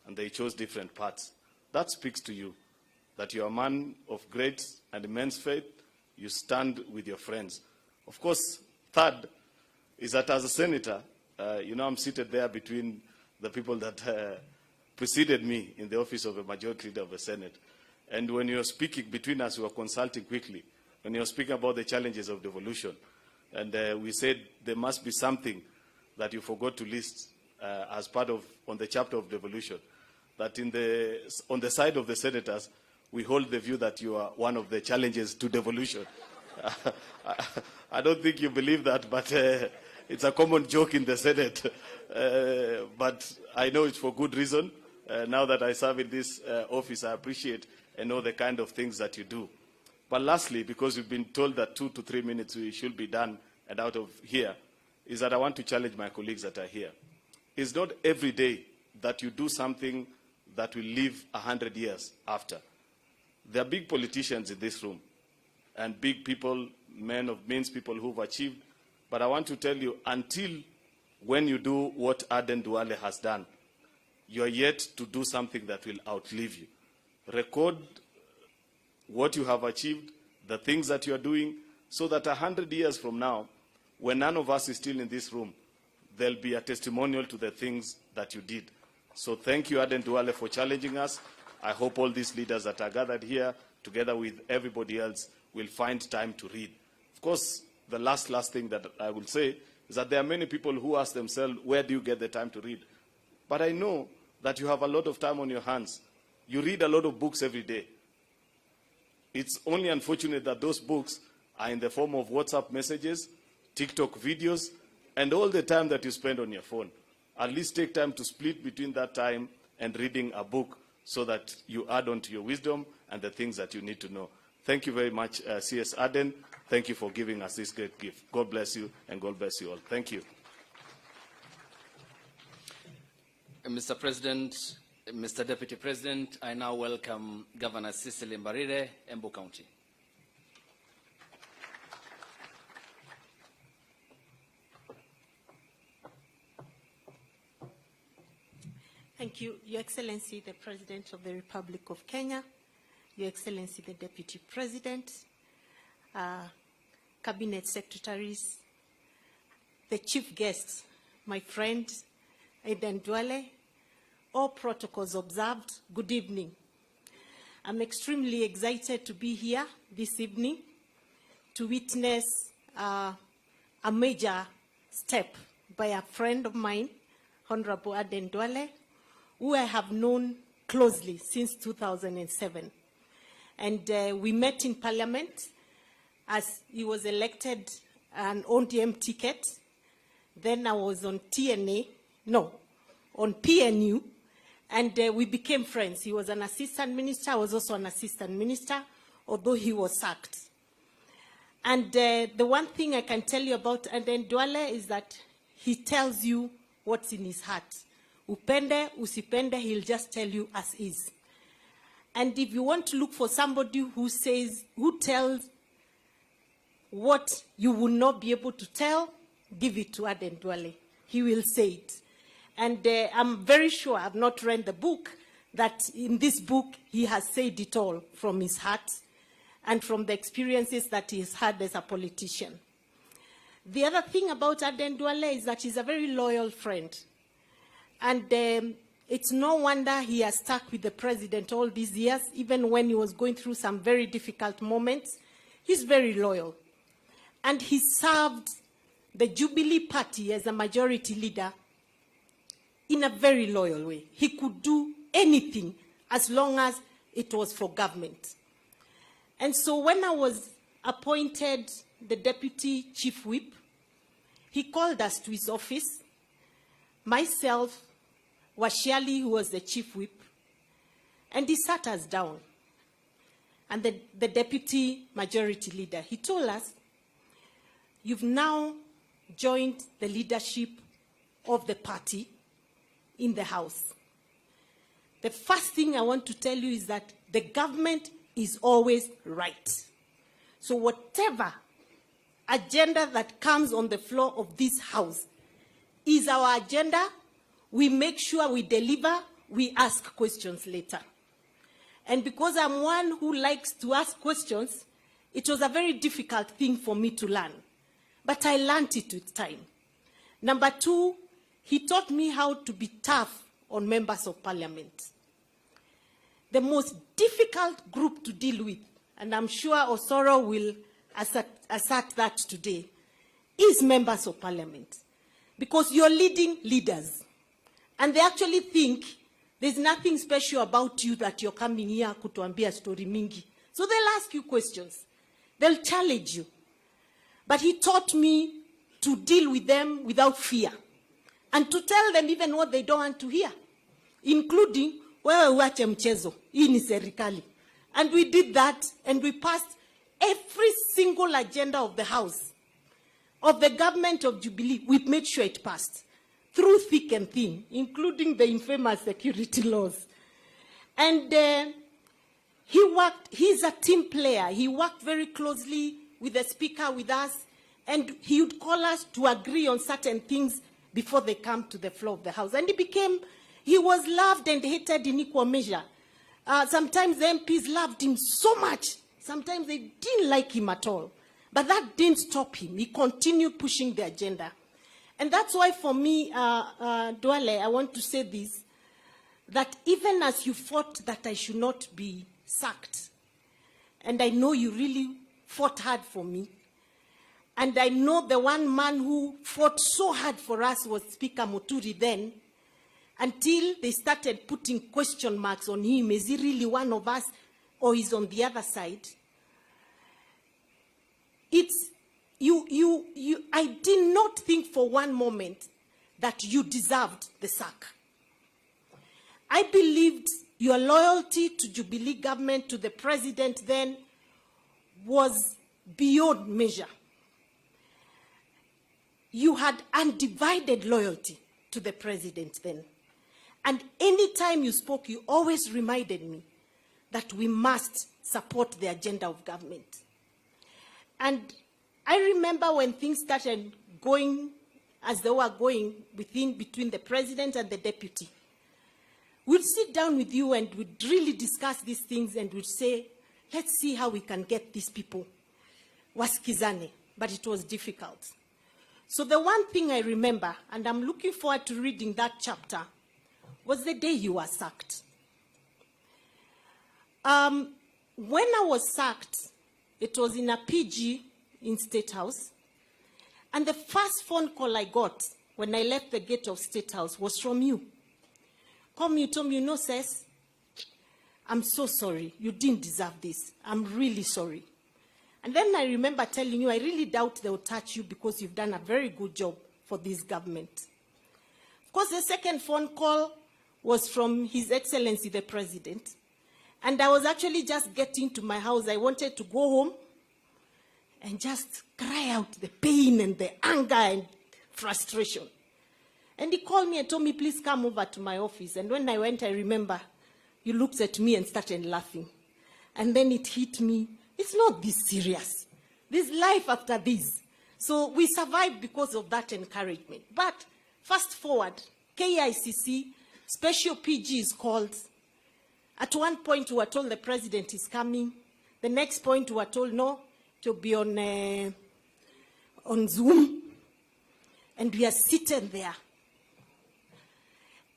and they chose different paths. That speaks to you, that you're a man of great and immense faith. You stand with your friends. Of course, third is that as a senator, you know, I'm seated there between the people that preceded me in the office of a majority leader of the Senate. And when you're speaking between us, we were consulting quickly. When you're speaking about the challenges of devolution, and we said there must be something that you forgot to list as part of, on the chapter of devolution, that on the side of the senators, we hold the view that you are one of the challenges to devolution. I don't think you believe that, but it's a common joke in the Senate. But I know it's for good reason. Now that I serve in this office, I appreciate and know the kind of things that you do. But lastly, because we've been told that 2 to 3 minutes we should be done and out of here, is that I want to challenge my colleagues that are here. It's not every day that you do something that will live 100 years after. There are big politicians in this room and big people, men of means, people who've achieved. But I want to tell you, until when you do what Aden Duale has done, you are yet to do something that will outlive you. Record what you have achieved, the things that you are doing, so that 100 years from now, when none of us is still in this room, there'll be a testimonial to the things that you did. So thank you, Aden Duale, for challenging us. I hope all these leaders that are gathered here, together with everybody else, will find time to read. Of course, the last thing that I will say is that there are many people who ask themselves, where do you get the time to read? But I know that you have a lot of time on your hands. You read a lot of books every day. It's only unfortunate that those books are in the form of WhatsApp messages, TikTok videos, and all the time that you spend on your phone. At least take time to split between that time and reading a book so that you add on to your wisdom and the things that you need to know. Thank you very much, CS Aden. Thank you for giving us this great gift. God bless you, and God bless you all. Thank you. Mr. President, Mr. Deputy President, I now welcome Governor Cecily Mbarire, Embu County. Thank you, Your Excellency, the President of the Republic of Kenya, Your Excellency, the Deputy President, Cabinet Secretaries, the Chief Guests, my friend, Aden Duale, all protocols observed, good evening. I'm extremely excited to be here this evening to witness a major step by a friend of mine, Honorable Aden Duale, who I have known closely since 2007. And we met in Parliament as he was elected an ODM ticket. Then I was on on PNU, and we became friends. He was an assistant minister. I was also an assistant minister, although he was sacked. And the one thing I can tell you about Aden Duale is that he tells you what's in his heart. Upende, usipende, he'll just tell you as is. And if you want to look for somebody who tells what you will not be able to tell, give it to Aden Duale. He will say it. And I'm very sure, I've not read the book, that in this book he has said it all from his heart and from the experiences that he's had as a politician. The other thing about Aden Duale is that he's a very loyal friend. And it's no wonder he has stuck with the president all these years, even when he was going through some very difficult moments. He's very loyal. And he served the Jubilee Party as a majority leader in a very loyal way. He could do anything as long as it was for government. And so when I was appointed the Deputy Chief Whip, he called us to his office, myself, Washiali, who was the Chief Whip, and he sat us down. And the Deputy Majority Leader, he told us, you've now joined the leadership of the party in the House. The first thing I want to tell you is that the government is always right. So whatever agenda that comes on the floor of this House is our agenda. We make sure we deliver, we ask questions later. And because I'm one who likes to ask questions, it was a very difficult thing for me to learn. But I learned it with time. Number two, he taught me how to be tough on members of parliament. The most difficult group to deal with, and I'm sure Osoro will assert that today, is members of parliament. Because you're leading leaders. And they actually think there's nothing special about you that you're coming here kutuambia story mingi. So they'll ask you questions. They'll challenge you. But he taught me to deal with them without fear. And to tell them even what they don't want to hear. Including, wewe uache mchezo, hii ni serikali. And we did that, and we passed every single agenda of the House, of the government of Jubilee. We made sure it passed. Through thick and thin, including the infamous security laws. And he's a team player. He worked very closely with the Speaker, with us, and he would call us to agree on certain things before they come to the floor of the House. And he was loved and hated in equal measure. Sometimes the MPs loved him so much. Sometimes they didn't like him at all. But that didn't stop him. He continued pushing the agenda. And that's why for me, Duale, I want to say this, that even as you fought that I should not be sacked, and I know you really fought hard for me, and I know the one man who fought so hard for us was Speaker Muturi then, until they started putting question marks on him, is he really one of us, or is on the other side? I did not think for one moment that you deserved the sack. I believed your loyalty to Jubilee government, to the president then, was beyond measure. You had undivided loyalty to the president then. And any time you spoke, you always reminded me that we must support the agenda of government. And I remember when things started going as they were going between the president and the deputy. We'd sit down with you and we'd really discuss these things and we'd say, let's see how we can get these people wasikizane. But it was difficult. So the one thing I remember, and I'm looking forward to reading that chapter, was the day you were sacked. When I was sacked, it was in a PG in State House. And the first phone call I got when I left the gate of State House was from you. Come, you told me, you know, sis, I'm so sorry. You didn't deserve this. I'm really sorry. And then I remember telling you, I really doubt they'll touch you because you've done a very good job for this government. Of course, the second phone call was from His Excellency, the President. And I was actually just getting to my house. I wanted to go home and just cry out the pain and the anger and frustration. And he called me and told me, please come over to my office. And when I went, I remember you looked at me and started laughing. And then it hit me, it's not this serious. There's life after this. So we survived because of that encouragement. But fast forward, KICC, special PG is called. At one point, we were told the president is coming. The next point, we were told, no, to be on Zoom. And we are sitting there.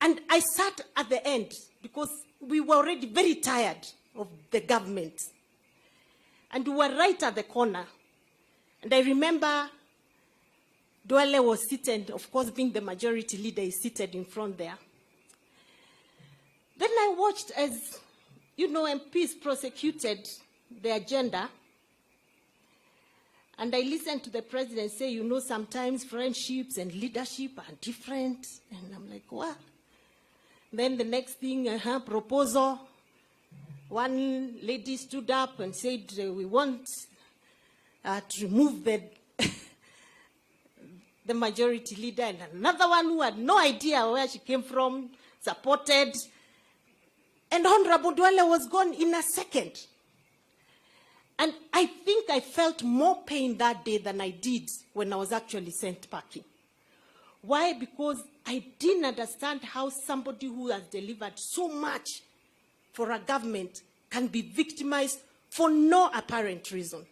And I sat at the end because we were already very tired of the government. And we were right at the corner. And I remember Duale was seated, of course, being the majority leader, is seated in front there. Then I watched as, you know, MPs prosecuted the agenda, and I listened to the president say, you know, sometimes friendships and leadership are different. And I'm like, what? Then the next thing, proposal. One lady stood up and said, we want to remove the the majority leader. And another one who had no idea where she came from supported. And Honorable Duale was gone in a second. And I think I felt more pain that day than I did when I was actually sent packing. Why? Because I didn't understand how somebody who has delivered so much for a government can be victimized for no apparent reason.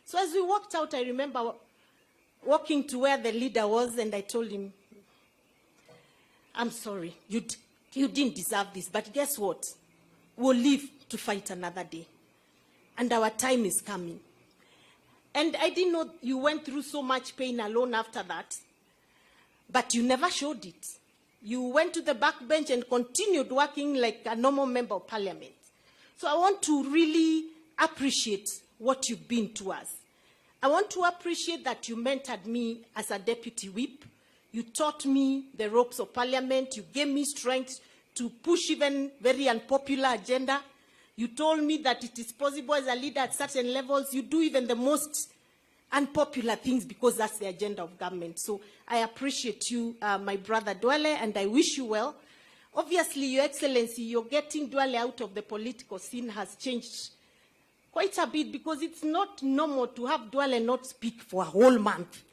So as we walked out, I remember walking to where the leader was, and I told him, I'm sorry, you didn't deserve this, but guess what? We'll live to fight another day. And our time is coming. And I didn't know you went through so much pain alone after that, but you never showed it. You went to the backbench and continued working like a normal member of parliament. So I want to really appreciate what you've been to us. I want to appreciate that you mentored me as a deputy whip. You taught me the ropes of parliament. You gave me strength to push even very unpopular agenda. You told me that it is possible as a leader at certain levels, you do even the most unpopular things because that's the agenda of government. So I appreciate you, my brother Duale, and I wish you well. Obviously, Your Excellency, you're getting Duale out of the political scene has changed quite a bit, because it's not normal to have Duale not speak for a whole month.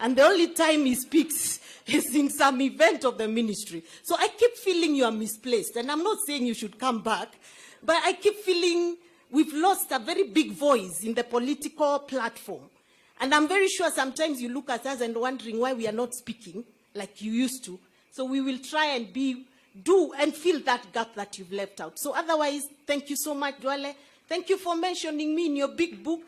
And the only time he speaks is in some event of the ministry. So I keep feeling you are misplaced. And I'm not saying you should come back, but I keep feeling we've lost a very big voice in the political platform. And I'm very sure sometimes you look at us and wondering why we are not speaking like you used to. So we will try and do and fill that gap that you've left out. So otherwise, thank you so much, Duale. Thank you for mentioning me in your big book.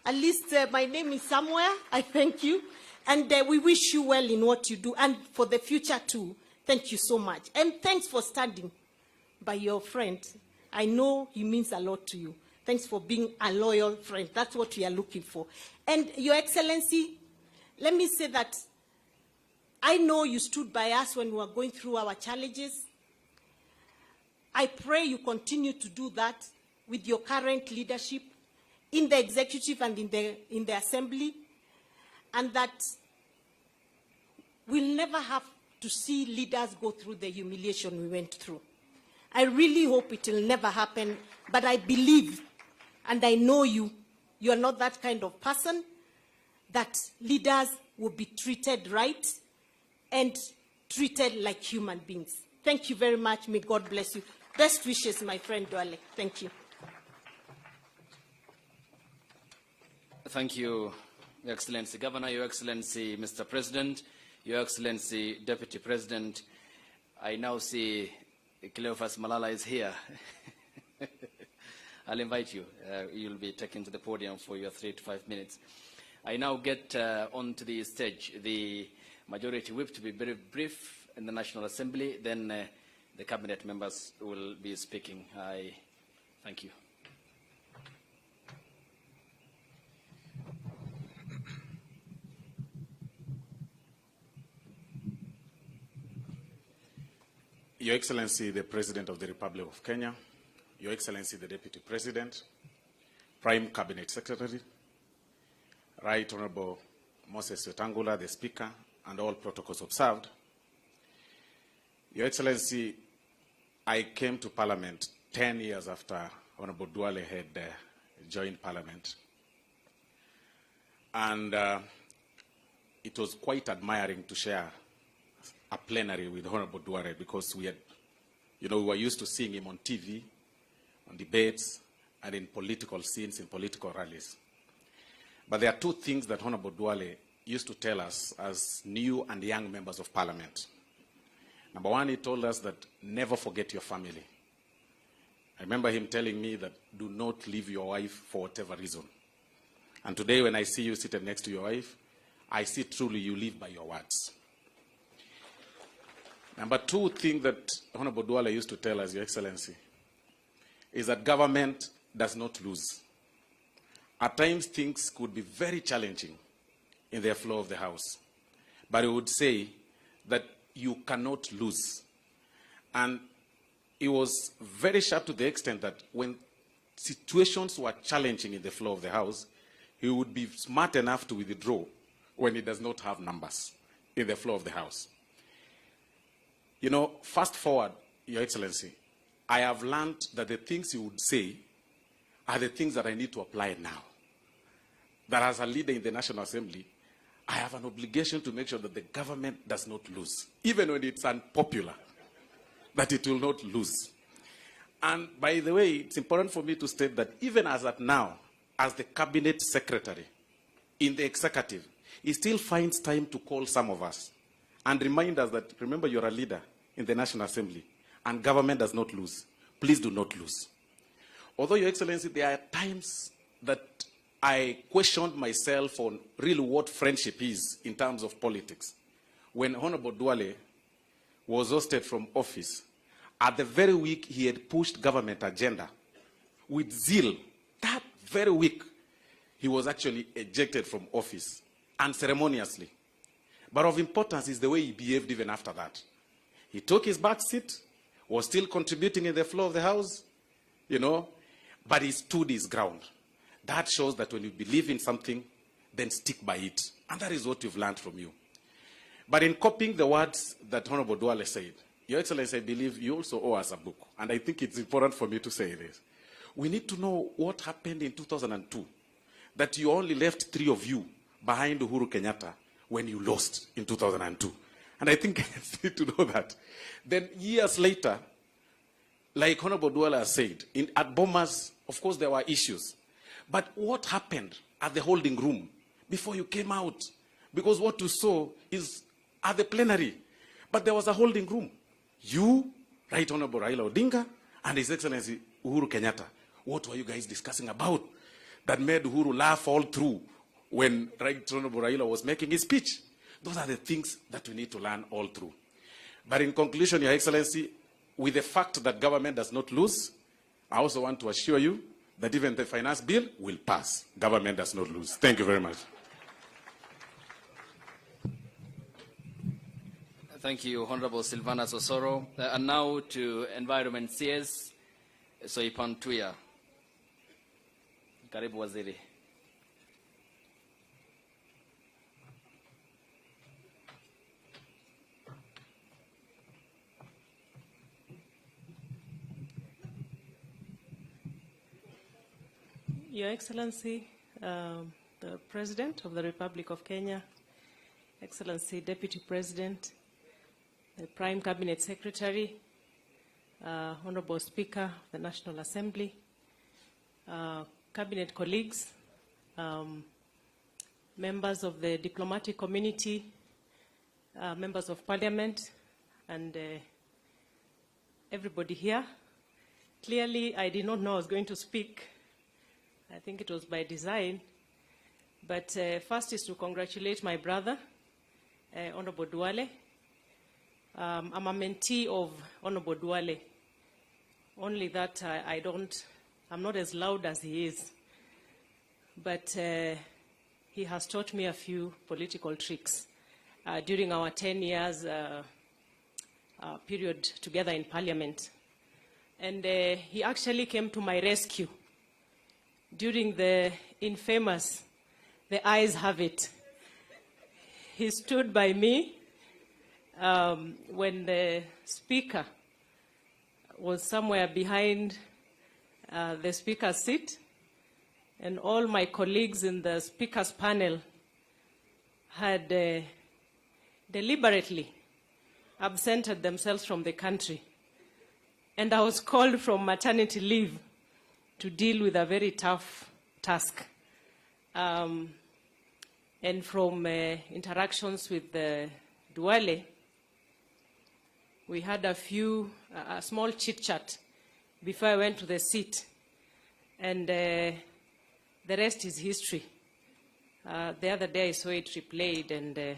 At least my name is somewhere. I thank you. And we wish you well in what you do. And for the future too, thank you so much. And thanks for standing by your friend. I know he means a lot to you. Thanks for being a loyal friend. That's what we are looking for. And Your Excellency, let me say that I know you stood by us when we were going through our challenges. I pray you continue to do that with your current leadership in the executive and in the assembly, and that we'll never have to see leaders go through the humiliation we went through. I really hope it will never happen, but I believe, and I know you are not that kind of person, that leaders will be treated right and treated like human beings. Thank you very much. May God bless you. Best wishes, my friend Duale. Thank you. Thank you, Your Excellency Governor, Your Excellency Mr. President, Your Excellency Deputy President. I now see Cleophas Malala is here. I'll invite you. You'll be taken to the podium for your 3 to 5 minutes. I now get onto the stage the Majority Whip to be very brief in the National Assembly. Then the Cabinet members will be speaking. I thank you. Your Excellency, the President of the Republic of Kenya, Your Excellency, the Deputy President, Prime Cabinet Secretary, Right Honorable Moses Wetangula, the Speaker, and all protocols observed. Your Excellency, I came to Parliament 10 years after Honorable Duale had joined Parliament. And it was quite admiring to share a plenary with Honorable Duale, because we had, we were used to seeing him on TV, on debates, and in political scenes, in political rallies. But there are two things that Honorable Duale used to tell us as new and young members of Parliament. Number one, he told us that never forget your family. I remember him telling me that do not leave your wife for whatever reason. And today when I see you seated next to your wife, I see truly you live by your words. Number two thing that Honorable Duale used to tell us, Your Excellency, is that government does not lose. At times, things could be very challenging in the flow of the House. But he would say that you cannot lose. And he was very sharp to the extent that when situations were challenging in the flow of the House, he would be smart enough to withdraw when he does not have numbers in the flow of the House. You know, fast forward, Your Excellency, I have learned that the things you would say are the things that I need to apply now. That as a leader in the National Assembly, I have an obligation to make sure that the government does not lose, even when it's unpopular, that it will not lose. And by the way, it's important for me to state that even as at now, as the cabinet secretary in the executive, he still finds time to call some of us and remind us that, remember, you're a leader in the National Assembly and government does not lose. Please do not lose. Although, Your Excellency, there are times that I questioned myself on really what friendship is in terms of politics. When Honorable Duale was ousted from office, at the very week he had pushed government agenda with zeal, that very week he was actually ejected from office unceremoniously. But of importance is the way he behaved even after that. He took his back seat, was still contributing in the flow of the House, you know, but he stood his ground. That shows that when you believe in something, then stick by it. And that is what we've learned from you. But in copying the words that Honorable Duale said, Your Excellency, I believe you also owe us a book. And I think it's important for me to say this. We need to know what happened in 2002, that you only left 3 of you behind Uhuru Kenyatta when you lost in 2002. And I think you need to know that. Then years later, like Honorable Duale has said, at Bomas, of course, there were issues. But what happened at the holding room before you came out? Because what you saw is at the plenary. But there was a holding room. You, Right Honorable Raila Odinga, and His Excellency Uhuru Kenyatta. What were you guys discussing about that made Uhuru laugh all through when Right Honorable Raila was making his speech? Those are the things that we need to learn all through. But in conclusion, Your Excellency, with the fact that government does not lose, I also want to assure you that even the finance bill will pass. Government does not lose. Thank you very much. Thank you, Honorable Silvanus Osoro. And now to Environment CS, Soipan Tuya. Karibu Waziri. Your Excellency, the President of the Republic of Kenya, Excellency Deputy President, the Prime Cabinet Secretary, Honorable Speaker of the National Assembly, Cabinet colleagues, members of the diplomatic community, members of Parliament, and everybody here. Clearly, I did not know I was going to speak. I think it was by design. But first is to congratulate my brother, Honorable Duale. I'm a mentee of Honorable Duale. Only that I'm not as loud as he is. But he has taught me a few political tricks during our 10 years period together in Parliament. And he actually came to my rescue during the infamous The Ayes Have It. He stood by me when the speaker was somewhere behind the speaker's seat, and all my colleagues in the speaker's panel had deliberately absented themselves from the country. And I was called from maternity leave to deal with a very tough task. And from interactions with Duale, we had a small chit-chat before I went to the seat. And the rest is history. The other day I saw it replayed, and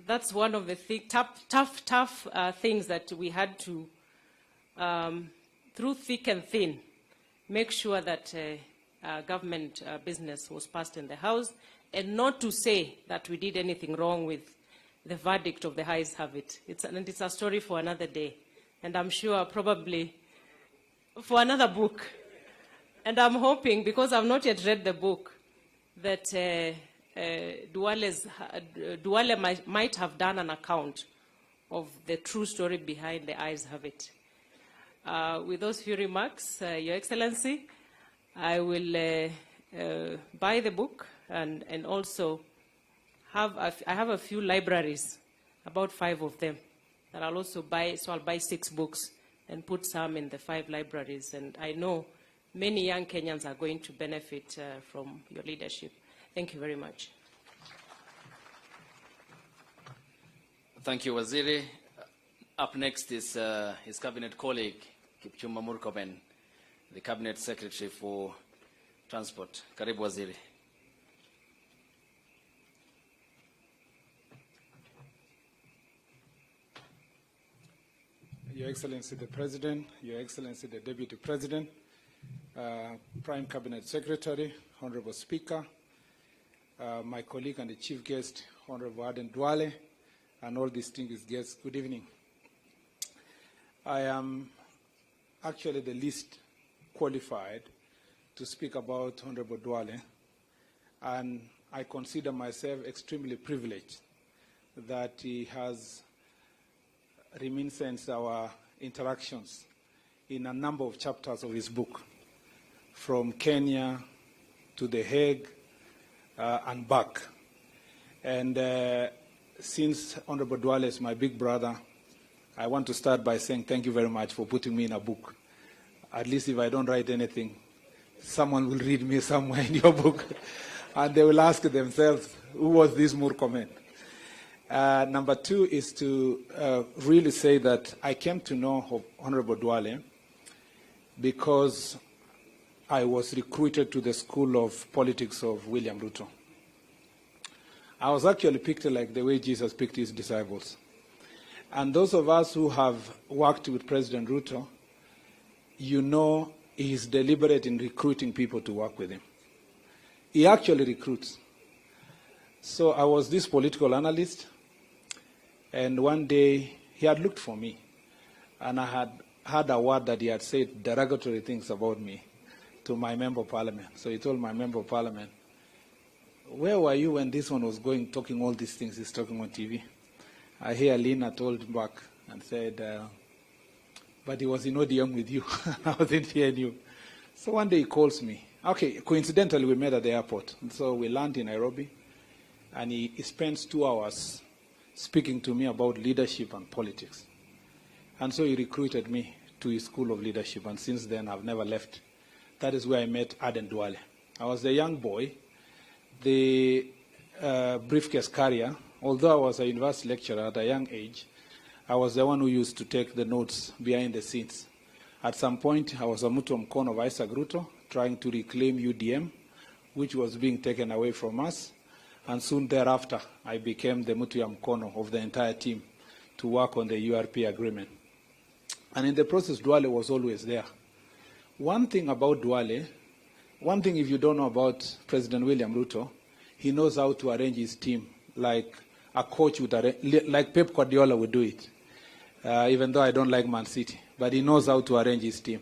that's one of the tough things that we had to, through thick and thin, make sure that government business was passed in the House, and not to say that we did anything wrong with the verdict of the Highs have it. And it's a story for another day, and I'm sure probably for another book. And I'm hoping, because I've not yet read the book, that Duale might have done an account of the true story behind the Eyes Have It. With those few remarks, Your Excellency, I will buy the book and also I have a few libraries, about 5 of them, that I'll also buy. So I'll buy 6 books and put some in the 5 libraries. And I know many young Kenyans are going to benefit from your leadership. Thank you very much. Thank you, Waziri. Up next is his cabinet colleague, Kipchumba Murkomen, the Cabinet Secretary for Transport. Karibu, Waziri. Your Excellency the President, Your Excellency the Deputy President, Prime Cabinet Secretary, Honorable Speaker, my colleague and the Chief Guest, Honorable Aden Duale, and all distinguished guests, good evening. I am actually the least qualified to speak about Honorable Duale, and I consider myself extremely privileged that he has reminisced our interactions in a number of chapters of his book, from Kenya to The Hague and back. And since Honorable Duale is my big brother, I want to start by saying thank you very much for putting me in a book. At least if I don't write anything, someone will read me somewhere in your book, and they will ask themselves, who was this Murkomen? Number 2 is to really say that I came to know Honorable Duale because I was recruited to the School of Politics of William Ruto. I was actually picked like the way Jesus picked his disciples. And those of us who have worked with President Ruto, you know he is deliberate in recruiting people to work with him. He actually recruits. So I was this political analyst, and one day he had looked for me, and I had heard a word that he had said derogatory things about me to my member of parliament. So he told my member of parliament, where were you when this one was going, talking all these things he's talking on TV? I hear Lina told him back and said, but he was in ODM with you. I wasn't hearing you. So one day he calls me. Okay, coincidentally, we met at the airport. And so we land in Nairobi, and he spends 2 hours speaking to me about leadership and politics. And so he recruited me to his School of Leadership, and since then I've never left. That is where I met Aden Duale. I was a young boy, the briefcase carrier. Although I was a university lecturer at a young age, I was the one who used to take the notes behind the scenes. At some point, I was a Mutu Mkono of Isaac Ruto, trying to reclaim UDM, which was being taken away from us. And soon thereafter, I became the Mutu Mkono of the entire team to work on the URP agreement. And in the process, Duale was always there. One thing about Duale, one thing if you don't know about President William Ruto, he knows how to arrange his team like a coach would arrange, like Pep Guardiola would do it. Even though I don't like Man City, but he knows how to arrange his team.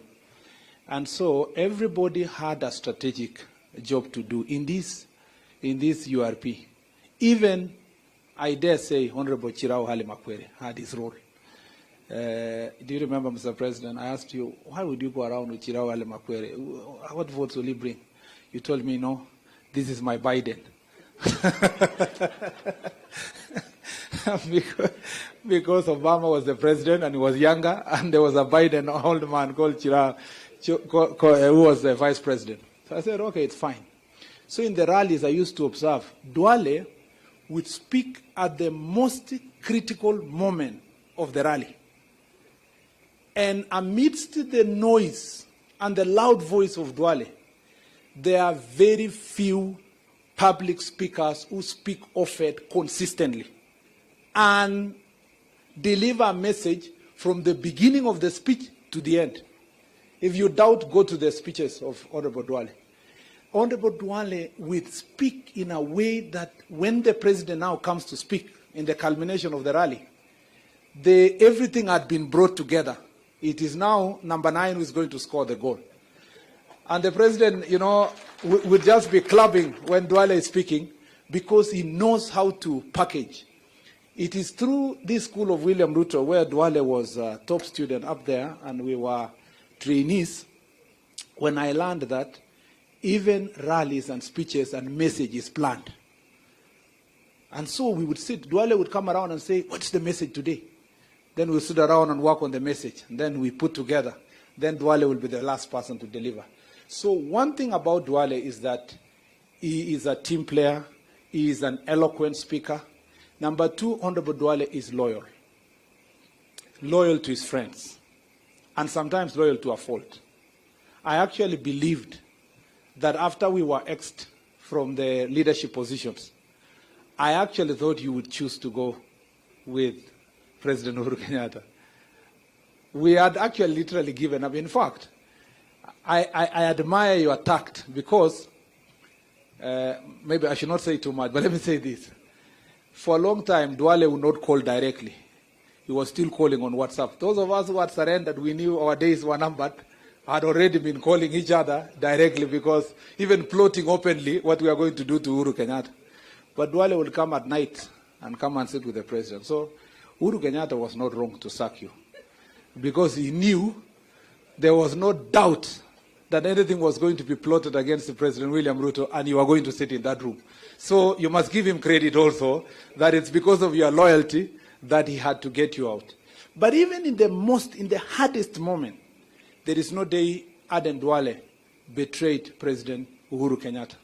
And so everybody had a strategic job to do in this URP. Even, I dare say, Honorable Chirao Hale Makwere had his role. Do you remember, Mr. President, I asked you, why would you go around with Chirao Hale Makwere? What votes will he bring? You told me, no, this is my Biden. because Obama was the president and he was younger, and there was a Biden old man called Chirao, who was the vice president. So I said, okay, it's fine. So in the rallies I used to observe, Duale would speak at the most critical moment of the rally. And amidst the noise and the loud voice of Duale, there are very few public speakers who speak often consistently and deliver a message from the beginning of the speech to the end. If you doubt, go to the speeches of Honorable Duale. Honorable Duale will speak in a way that when the president now comes to speak in the culmination of the rally, everything had been brought together. It is now number 9 who is going to score the goal. And the president, you know, will just be clapping when Duale is speaking because he knows how to package. It is through this school of William Ruto where Duale was a top student up there and we were trainees when I learned that even rallies and speeches and messages planned. And so we would sit, Duale would come around and say, what's the message today? Then we'll sit around and work on the message. And then we put together. Then Duale will be the last person to deliver. So one thing about Duale is that he is a team player. He is an eloquent speaker. Number 2, Honorable Duale is loyal. Loyal to his friends. And sometimes loyal to a fault. I actually believed that after we were axed from the leadership positions, I actually thought you would choose to go with President Uhuru Kenyatta. We had actually literally given up. In fact, I admire your tact because, maybe I should not say too much, but let me say this. For a long time, Duale would not call directly. He was still calling on WhatsApp. Those of us who had surrendered, we knew our days were numbered, had already been calling each other directly because even plotting openly what we are going to do to Uhuru Kenyatta. But Duale would come at night and come and sit with the president. So Uhuru Kenyatta was not wrong to sack you because he knew there was no doubt that anything was going to be plotted against the President William Ruto and you are going to sit in that room. So you must give him credit also that it's because of your loyalty that he had to get you out. But even in the hardest moment, there is no day Aden Duale betrayed President Uhuru Kenyatta.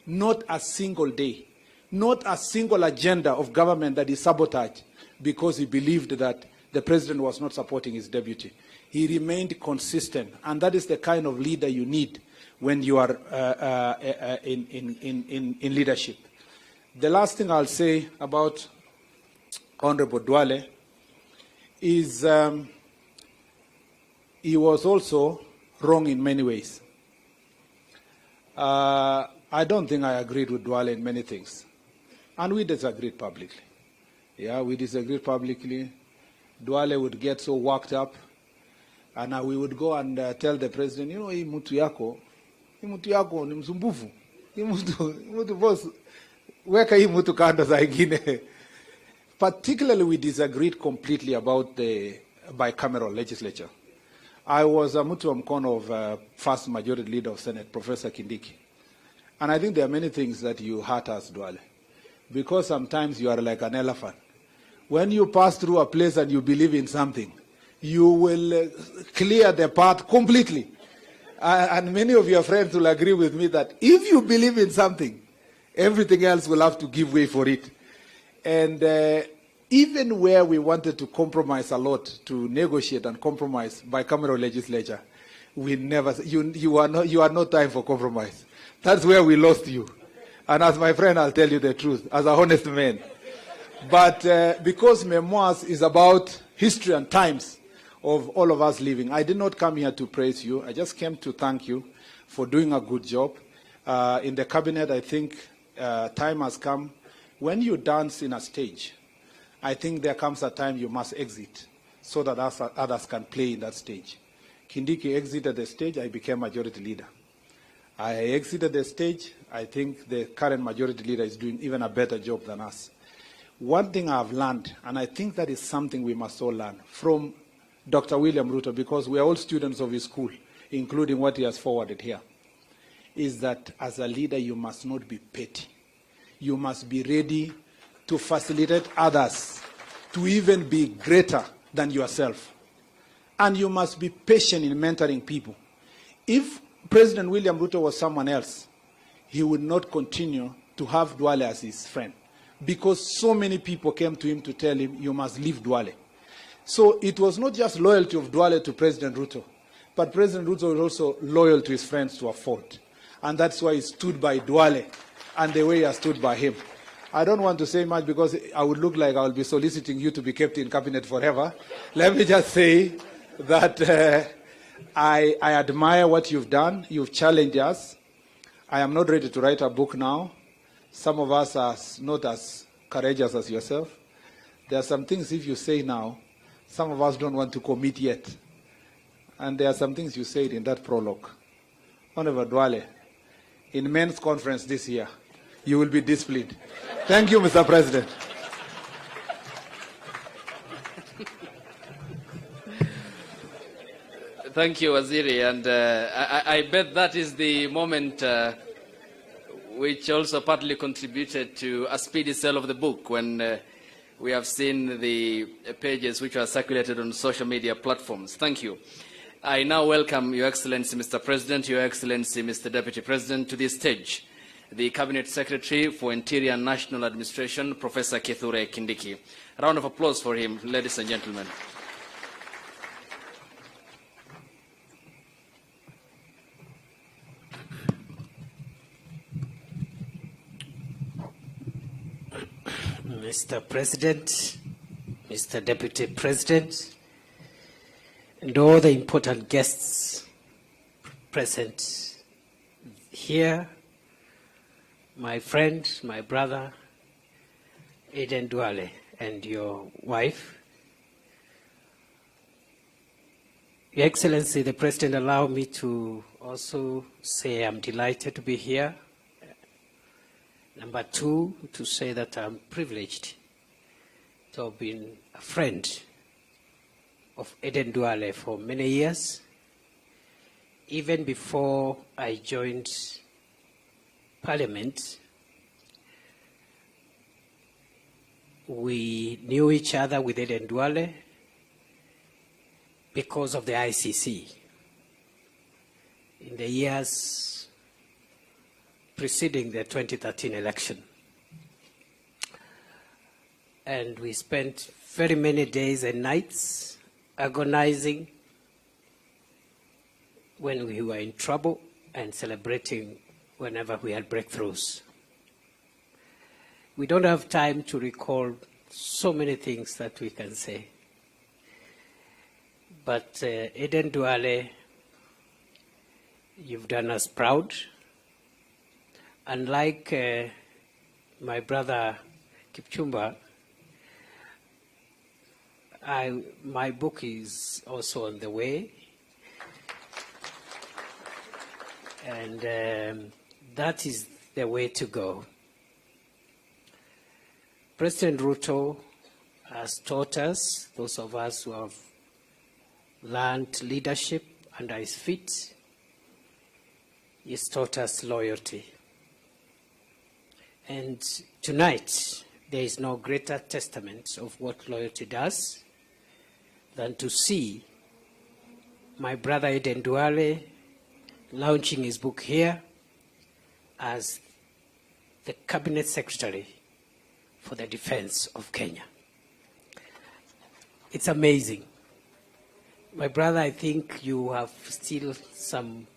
Not a single day. Not a single agenda of government that he sabotaged because he believed that the president was not supporting his deputy. He remained consistent, and that is the kind of leader you need when you are in leadership. The last thing I'll say about Honorable Duale is he was also wrong in many ways. I don't think I agreed with Duale in many things. And we disagreed publicly. Yeah, we disagreed publicly. Duale would get so worked up. And we would go and tell the president, you know, hii mtu yako ni msumbufu. Hii mtu boss, weka hii mtu kando saa ingine. Particularly, we disagreed completely about the bicameral legislature. I was a mtu wa mkono of first majority leader of Senate, Professor Kindiki. And I think there are many things that you hurt us, Duale. Because sometimes you are like an elephant. When you pass through a place and you believe in something, you will clear the path completely. And many of your friends will agree with me that if you believe in something, everything else will have to give way for it. And even where we wanted to compromise a lot, to negotiate and compromise bicameral legislature, we never, you are no time for compromise. That's where we lost you. And as my friend, I'll tell you the truth, as a honest man. But because memoirs is about history and times of all of us living, I did not come here to praise you. I just came to thank you for doing a good job. In the cabinet, I think time has come. When you dance in a stage, I think there comes a time you must exit so that others can play in that stage. Kindiki exited the stage, I became majority leader. I exited the stage. I think the current majority leader is doing even a better job than us. One thing I've learned, and I think that is something we must all learn from Dr. William Ruto, because we are all students of his school, including what he has forwarded here, is that as a leader, you must not be petty. You must be ready to facilitate others to even be greater than yourself. And you must be patient in mentoring people. If President William Ruto was someone else, he would not continue to have Duale as his friend, because so many people came to him to tell him, you must leave Duale. So it was not just loyalty of Duale to President Ruto, but President Ruto was also loyal to his friends to a fault. And that's why he stood by Duale and the way you stood by him. I don't want to say much because I would look like I will be soliciting you to be kept in cabinet forever. Let me just say that I admire what you've done. You've challenged us. I am not ready to write a book now. Some of us are not as courageous as yourself. There are some things, if you say now, some of us don't want to commit yet. And there are some things you said in that prologue. Honorable Duale, in men's conference this year, you will be disciplined. Thank you, Mr. President. Thank you, Waziri. And I bet that is the moment which also partly contributed to a speedy sale of the book when we have seen the pages which are circulated on social media platforms. Thank you. I now welcome Your Excellency, Mr. President, Your Excellency, Mr. Deputy President, to this stage, the Cabinet Secretary for Interior and National Administration, Professor Kithure Kindiki. A round of applause for him, ladies and gentlemen. Mr. President, Mr. Deputy President, and all the important guests present here, my friend, my brother, Aden Duale, and your wife. Your Excellency, the President, allow me to also say I'm delighted to be here. Number two, to say that I'm privileged to have been a friend of Aden Duale for many years. Even before I joined Parliament, we knew each other with Aden Duale because of the ICC. In the years preceding the 2013 election. And we spent very many days and nights agonizing when we were in trouble and celebrating whenever we had breakthroughs. We don't have time to recall so many things that we can say. But Aden Duale, you've done us proud. Unlike my brother Kipchumba, my book is also on the way. And that is the way to go. President Ruto has taught us, those of us who have learned leadership under his feet, he's taught us loyalty. And tonight, there is no greater testament of what loyalty does than to see my brother Aden Duale launching his book here as the Cabinet Secretary for the Defense of Kenya. It's amazing. My brother, I think you have still some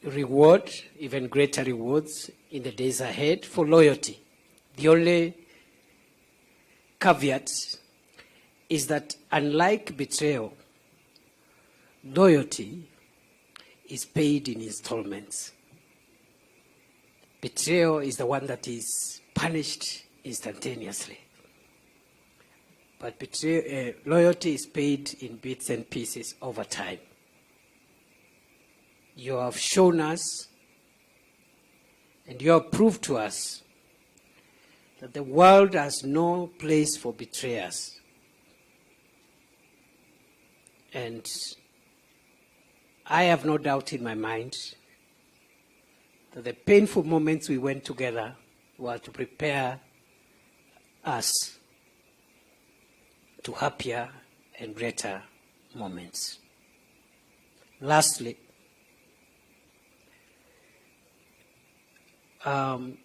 reward, even greater rewards in the days ahead for loyalty. The only caveat is that unlike betrayal, loyalty is paid in installments. Betrayal is the one that is punished instantaneously. But loyalty is paid in bits and pieces over time. You have shown us and you have proved to us that the world has no place for betrayers. And I have no doubt in my mind that the painful moments we went together were to prepare us to happier and greater moments. Lastly, Aden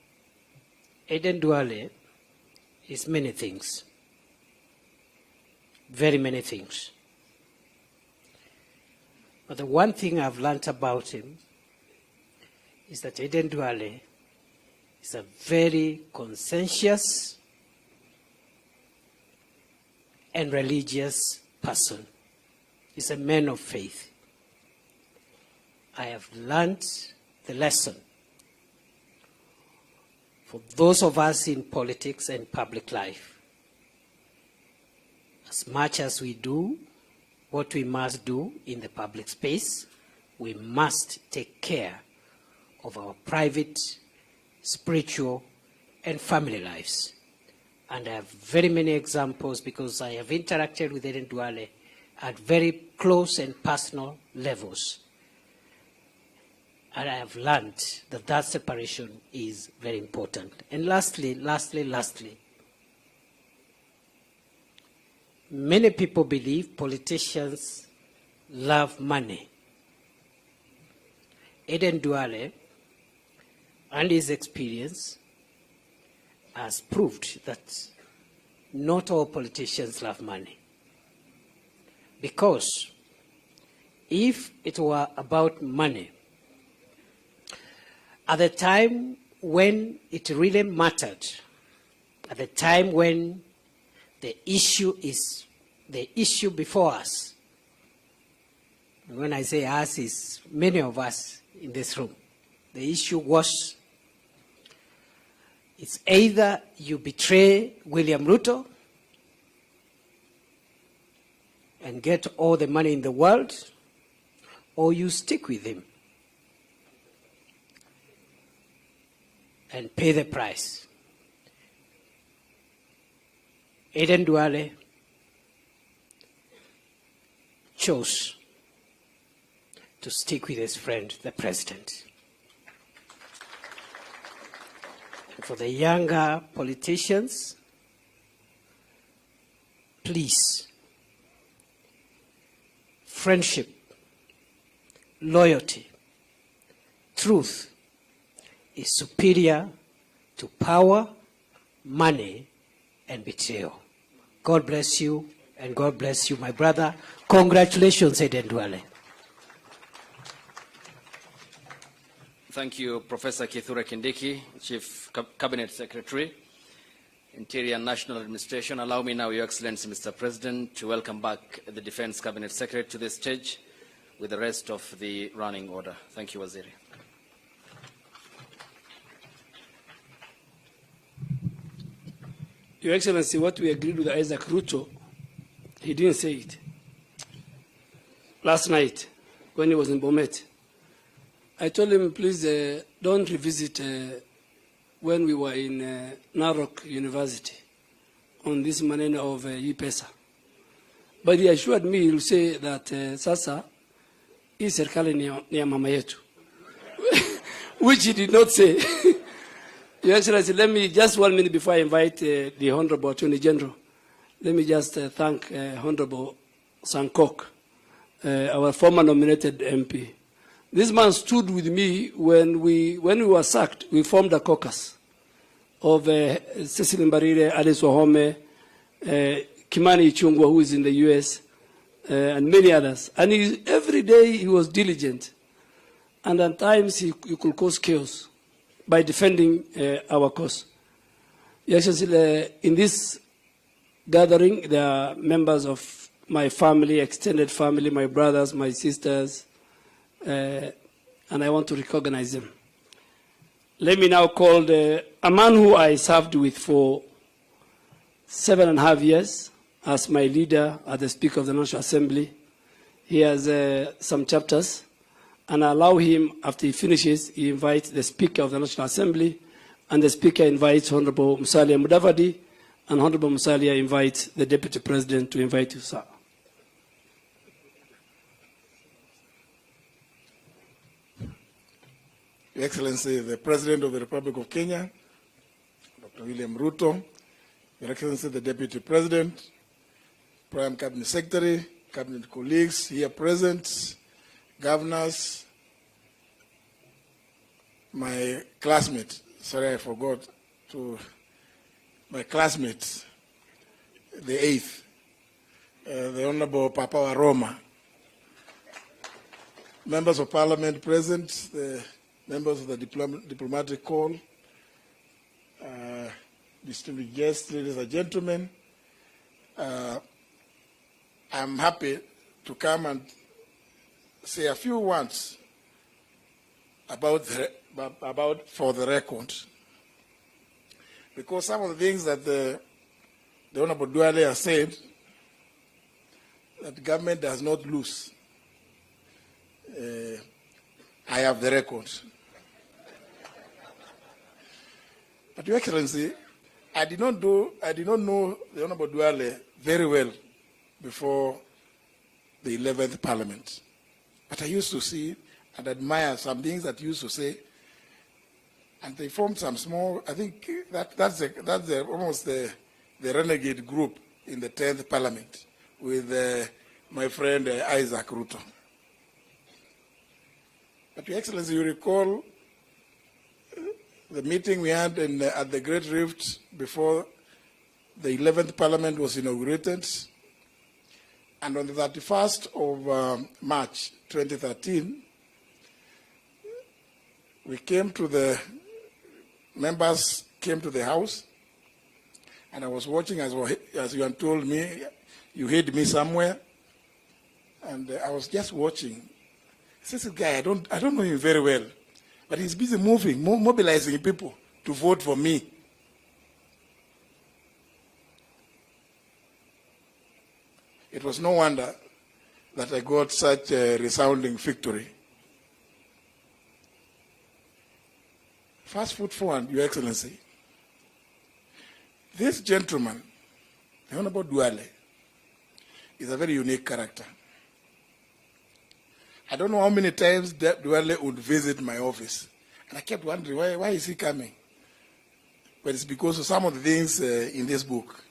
Duale is many things, very many things. But the one thing I've learned about him is that Aden Duale is a very conscientious and religious person. He's a man of faith. I have learned the lesson for those of us in politics and public life. As much as we do what we must do in the public space, we must take care of our private, spiritual, and family lives. And I have very many examples because I have interacted with Aden Duale at very close and personal levels. And I have learned that that separation is very important. And lastly, many people believe politicians love money. Aden Duale and his experience has proved that not all politicians love money. Because if it were about money, at the time when it really mattered, at the time when the issue before us, when I say us, is many of us in this room, the issue was, it's either you betray William Ruto and get all the money in the world, or you stick with him and pay the price. Aden Duale chose to stick with his friend, the president. And for the younger politicians, please, friendship, loyalty, truth is superior to power, money, and betrayal. God bless you, and God bless you, my brother. Congratulations, Aden Duale. Thank you, Professor Kithure Kindiki, Chief Cabinet Secretary, Interior and National Administration. Allow me now, Your Excellency, Mr. President, to welcome back the Defense Cabinet Secretary to the stage with the rest of the running order. Thank you, Waziri. Your Excellency, what we agreed with Isaac Ruto, he didn't say it. Last night, when he was in Bomet, I told him, please don't revisit when we were in Narok University on this maneno of E-Pesa. But he assured me, he'll say that sasa, hii serikali ni ya mama yetu, which he did not say. Your Excellency, let me, just 1 minute before I invite the Honorable Attorney General, let me just thank Honorable Sankok, our former nominated MP. This man stood with me when we were sacked. We formed a caucus of Cecil Mbarire, Alice Wahome, Kimani Ichung'wah, who is in the US, and many others. And every day he was diligent. And at times he could cause chaos by defending our cause. In this gathering, there are members of my family, extended family, my brothers, my sisters, and I want to recognize them. Let me now call a man who I served with for 7.5 years as my leader, as the Speaker of the National Assembly. He has some chapters, and I allow him, after he finishes, he invites the Speaker of the National Assembly, and the Speaker invites Honorable Musalia Mudavadi, and Honorable Musalia invites the Deputy President to invite you, sir. Your Excellency, the President of the Republic of Kenya, Dr. William Ruto, Your Excellency, the Deputy President, Prime Cabinet Secretary, Cabinet colleagues here present, governors, my classmate, sorry I forgot, to my classmate, the 8th, the Honorable Papa Roma, members of Parliament present, the members of the diplomatic corps, distinguished guests, ladies and gentlemen, I'm happy to come and say a few words about for the record, because some of the things that the Honorable Duale has said, that the government does not lose. I have the record. But Your Excellency, I did not know the Honorable Duale very well before the 11th Parliament. But I used to see and admire some things that he used to say, and they formed some small, I think that's almost the renegade group in the 10th Parliament with my friend Isaac Ruto. But Your Excellency, you recall the meeting we had at the Great Rift before the 11th Parliament was inaugurated, and on the 31st of March 2013, members came to the House, and I was watching as you had told me, you hid me somewhere, and I was just watching. This guy, I don't know him very well, but he's busy mobilizing people to vote for me. It was no wonder that I got such a resounding victory. Fast foot forward, Your Excellency. This gentleman, the Honorable Duale, is a very unique character. I don't know how many times that Duale would visit my office. And I kept wondering, why is he coming? But it's because of some of the things in this book,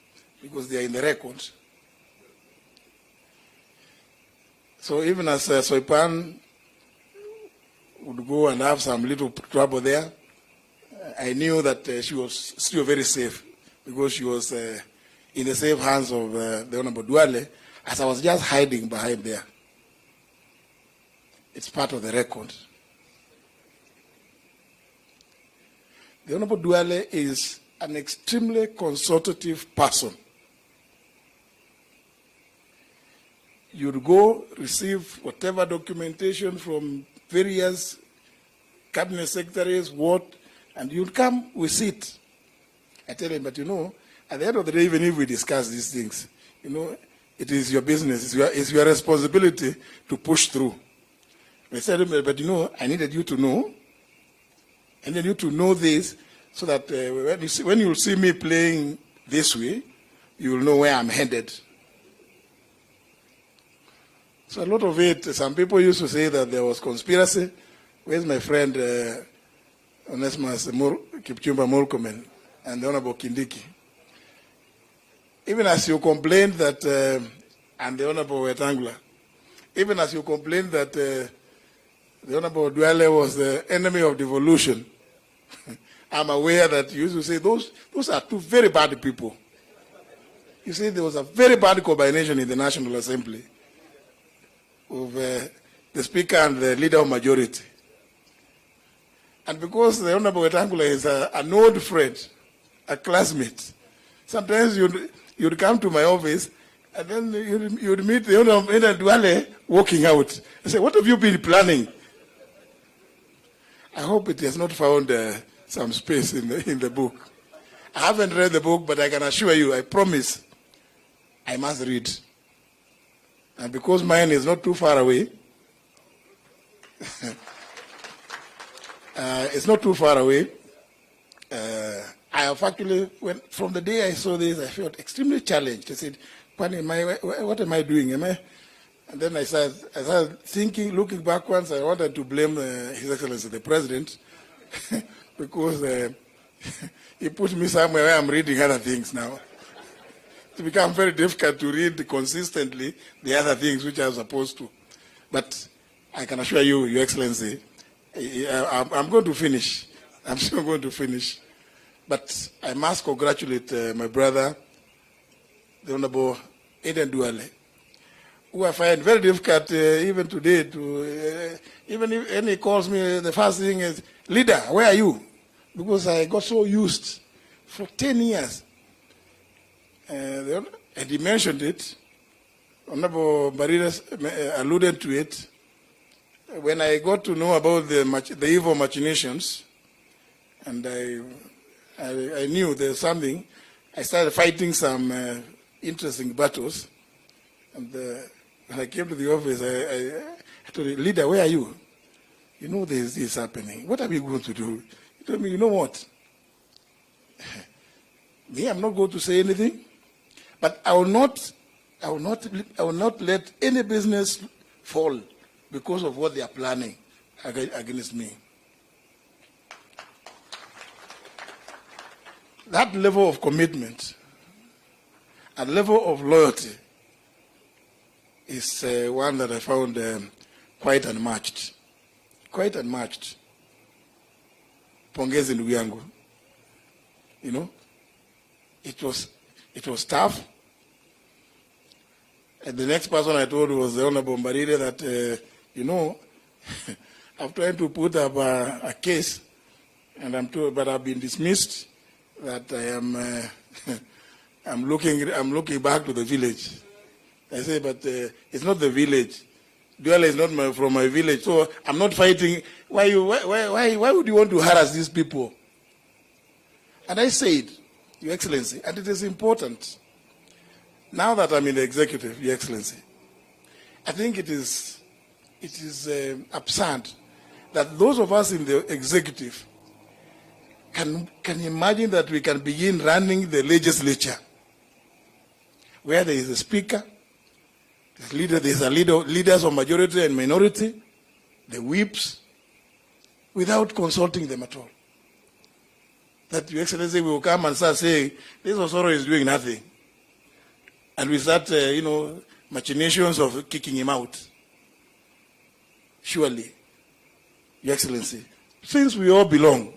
because they are in the record. So even as Soipan would go and have some little trouble there, I knew that she was still very safe, because she was in the safe hands of the Honorable Duale, as I was just hiding behind there. It's part of the record. The Honorable Duale is an extremely consultative person. You'd go receive whatever documentation from various cabinet secretaries, and you'd come, we sit. I tell him, but at the end of the day, even if we discuss these things, it is your business, it's your responsibility to push through. I said, but I needed you to know. I needed you to know this, so that when you see me playing this way, you will know where I'm headed. So a lot of it, some people used to say that there was conspiracy. Where's my friend Onesimus Kipchumba Murkomen and the Honorable Kindiki? Even as you complained that, and the Honorable Wetangula, even as you complained that the Honorable Duale was the enemy of devolution, I'm aware that you used to say those are two very bad people. You see, there was a very bad combination in the National Assembly of the Speaker and the Leader of Majority. And because the Honorable Wetangula is an old friend, a classmate, sometimes you'd come to my office and then you'd meet the Honorable Duale walking out. I say, what have you been planning? I hope it has not found some space in the book. I haven't read the book, but I can assure you, I promise, I must read. And because mine is not too far away, it's not too far away, I have actually, from the day I saw this, I felt extremely challenged. I said, what am I doing? And then I started thinking, looking backwards, I wanted to blame His Excellency the President because he put me somewhere where I'm reading other things now. It becomes very difficult to read consistently the other things which I was supposed to. But I can assure you, Your Excellency, I'm going to finish. I'm still going to finish. But I must congratulate my brother, the Honorable Aden Duale, who I find very difficult even today to, even if any calls me, the first thing is, leader, where are you? Because I got so used for 10 years. And he mentioned it. Honorable Barida alluded to it. When I got to know about the evil machinations, and I knew there's something, I started fighting some interesting battles. And when I came to the office, I told the leader, where are you? You know this is happening. What are we going to do? He told me, you know what? Me, I'm not going to say anything, but I will not let any business fall because of what they are planning against me. That level of commitment and level of loyalty is one that I found quite unmatched. Quite unmatched. Pongezi ndugu yangu. You know, it was tough. And the next person I told was the Honorable Mbarire that, you know, I'm trying to put up a case, and I'm told, but I've been dismissed, that I am, I'm looking back to the village. I say, but it's not the village. Duale is not from my village, so I'm not fighting. Why would you want to harass these people? And I said, Your Excellency, and it is important, now that I'm in the executive, Your Excellency, I think it is absurd that those of us in the executive can imagine that we can begin running the legislature where there is a speaker, there's a leaders of majority and minority, the whips, without consulting them at all. That Your Excellency will come and start saying, this Osoro is doing nothing. And we start, machinations of kicking him out. Surely, Your Excellency, since we all belong,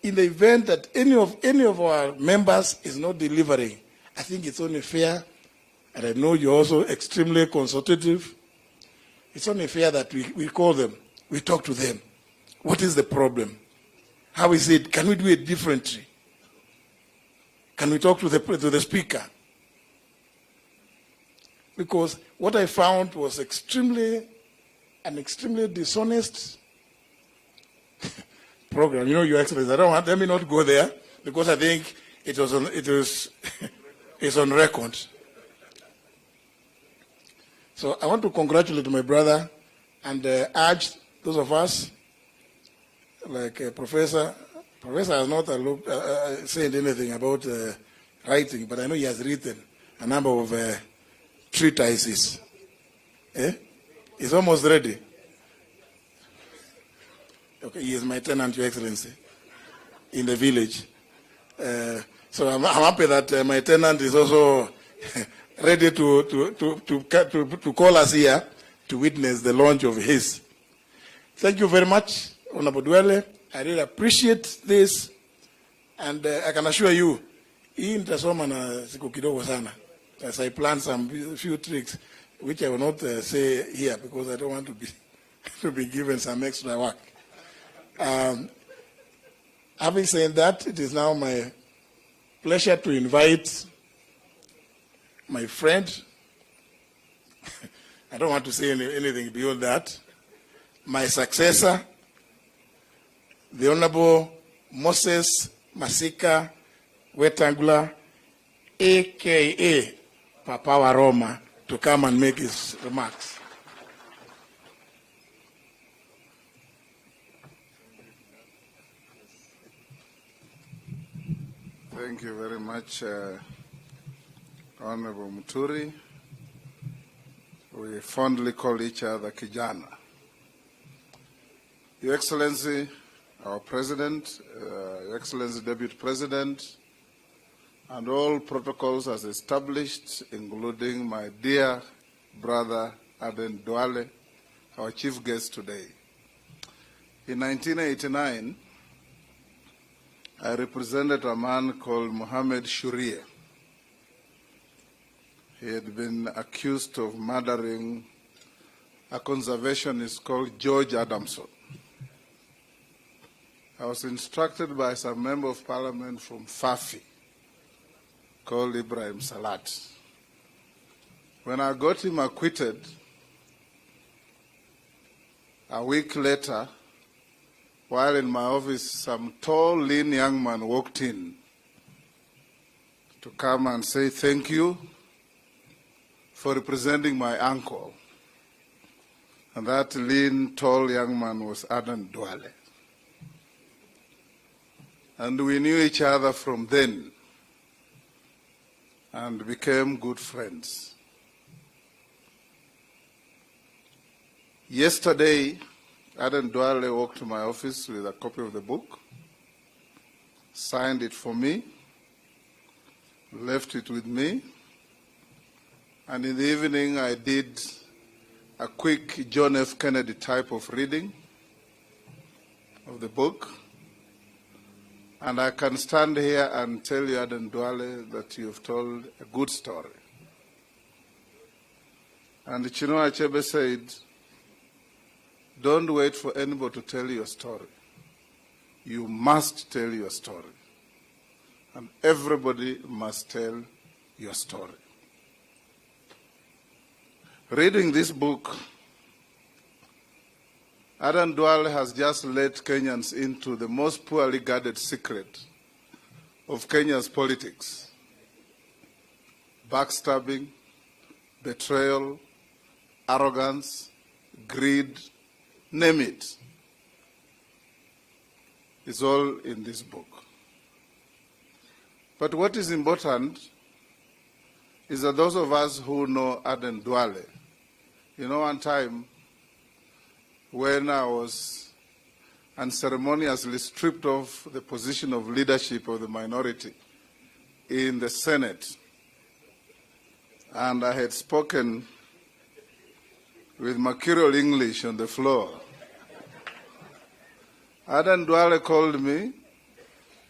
in the event that any of our members is not delivering, I think it's only fair, and I know you're also extremely consultative, it's only fair that we call them, we talk to them. What is the problem? How is it? Can we do it differently? Can we talk to the speaker? Because what I found was an extremely dishonest program. You know, Your Excellency, let me not go there, because I think it's on record. So I want to congratulate my brother and urge those of us, like Professor has not said anything about writing, but I know he has written a number of treatises. He's almost ready. Okay, he is my tenant, Your Excellency, in the village. So I'm happy that my tenant is also ready to call us here to witness the launch of his. Thank you very much, Honorable Duale. I really appreciate this, and I can assure you, hii nitasoma na siku kidogo sana, as I plan some few tricks, which I will not say here because I don't want to be given some extra work. Having said that, it is now my pleasure to invite my friend, I don't want to say anything beyond that, my successor, the Honorable Moses Masika Wetangula, a.k.a. Papa Roma, to come and make his remarks. Thank you very much, Honorable Muturi. We fondly call each other Kijana. Your Excellency, our President, Your Excellency Deputy President, and all protocols as established, including my dear brother Aden Duale, our chief guest today. In 1989, I represented a man called Mohammed Shuriye. He had been accused of murdering a conservationist called George Adamson. I was instructed by some member of parliament from Fafi called Ibrahim Salat. When I got him acquitted, a week later, while in my office, some tall, lean young man walked in to come and say thank you for representing my uncle. And that lean, tall young man was Aden Duale. And we knew each other from then and became good friends. Yesterday, Aden Duale walked to my office with a copy of the book, signed it for me, left it with me, and in the evening I did a quick John F. Kennedy type of reading of the book. And I can stand here and tell you, Aden Duale, that you've told a good story. And Chinua Achebe said, don't wait for anybody to tell your story. You must tell your story. And everybody must tell your story. Reading this book, Aden Duale has just led Kenyans into the most poorly guarded secret of Kenya's politics. Backstabbing, betrayal, arrogance, greed, name it. It's all in this book. But what is important is that those of us who know Aden Duale, you know, one time when I was unceremoniously stripped of the position of leadership of the minority in the Senate, and I had spoken with mercurial English on the floor, Aden Duale called me.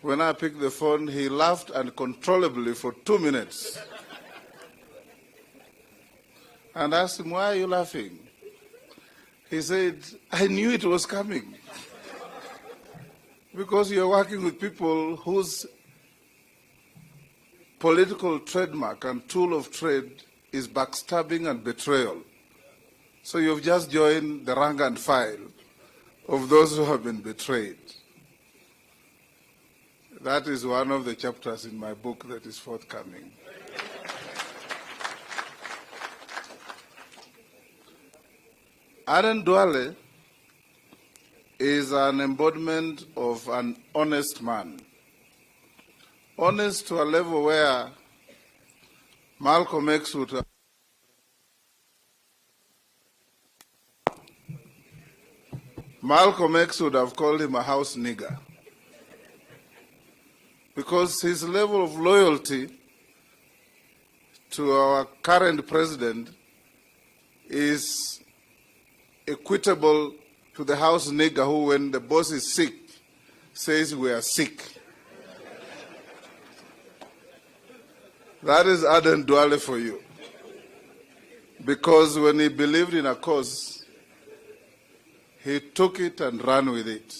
When I picked the phone, he laughed uncontrollably for 2 minutes. And I asked him, why are you laughing? He said, I knew it was coming. Because you're working with people whose political trademark and tool of trade is backstabbing and betrayal. So you've just joined the rank and file of those who have been betrayed. That is one of the chapters in my book that is forthcoming. Aden Duale is an embodiment of an honest man. Honest to a level where Malcolm X would have called him a house nigger. Because his level of loyalty to our current president is equitable to the house nigger who, when the boss is sick, says we are sick. That is Aden Duale for you. Because when he believed in a cause, he took it and ran with it.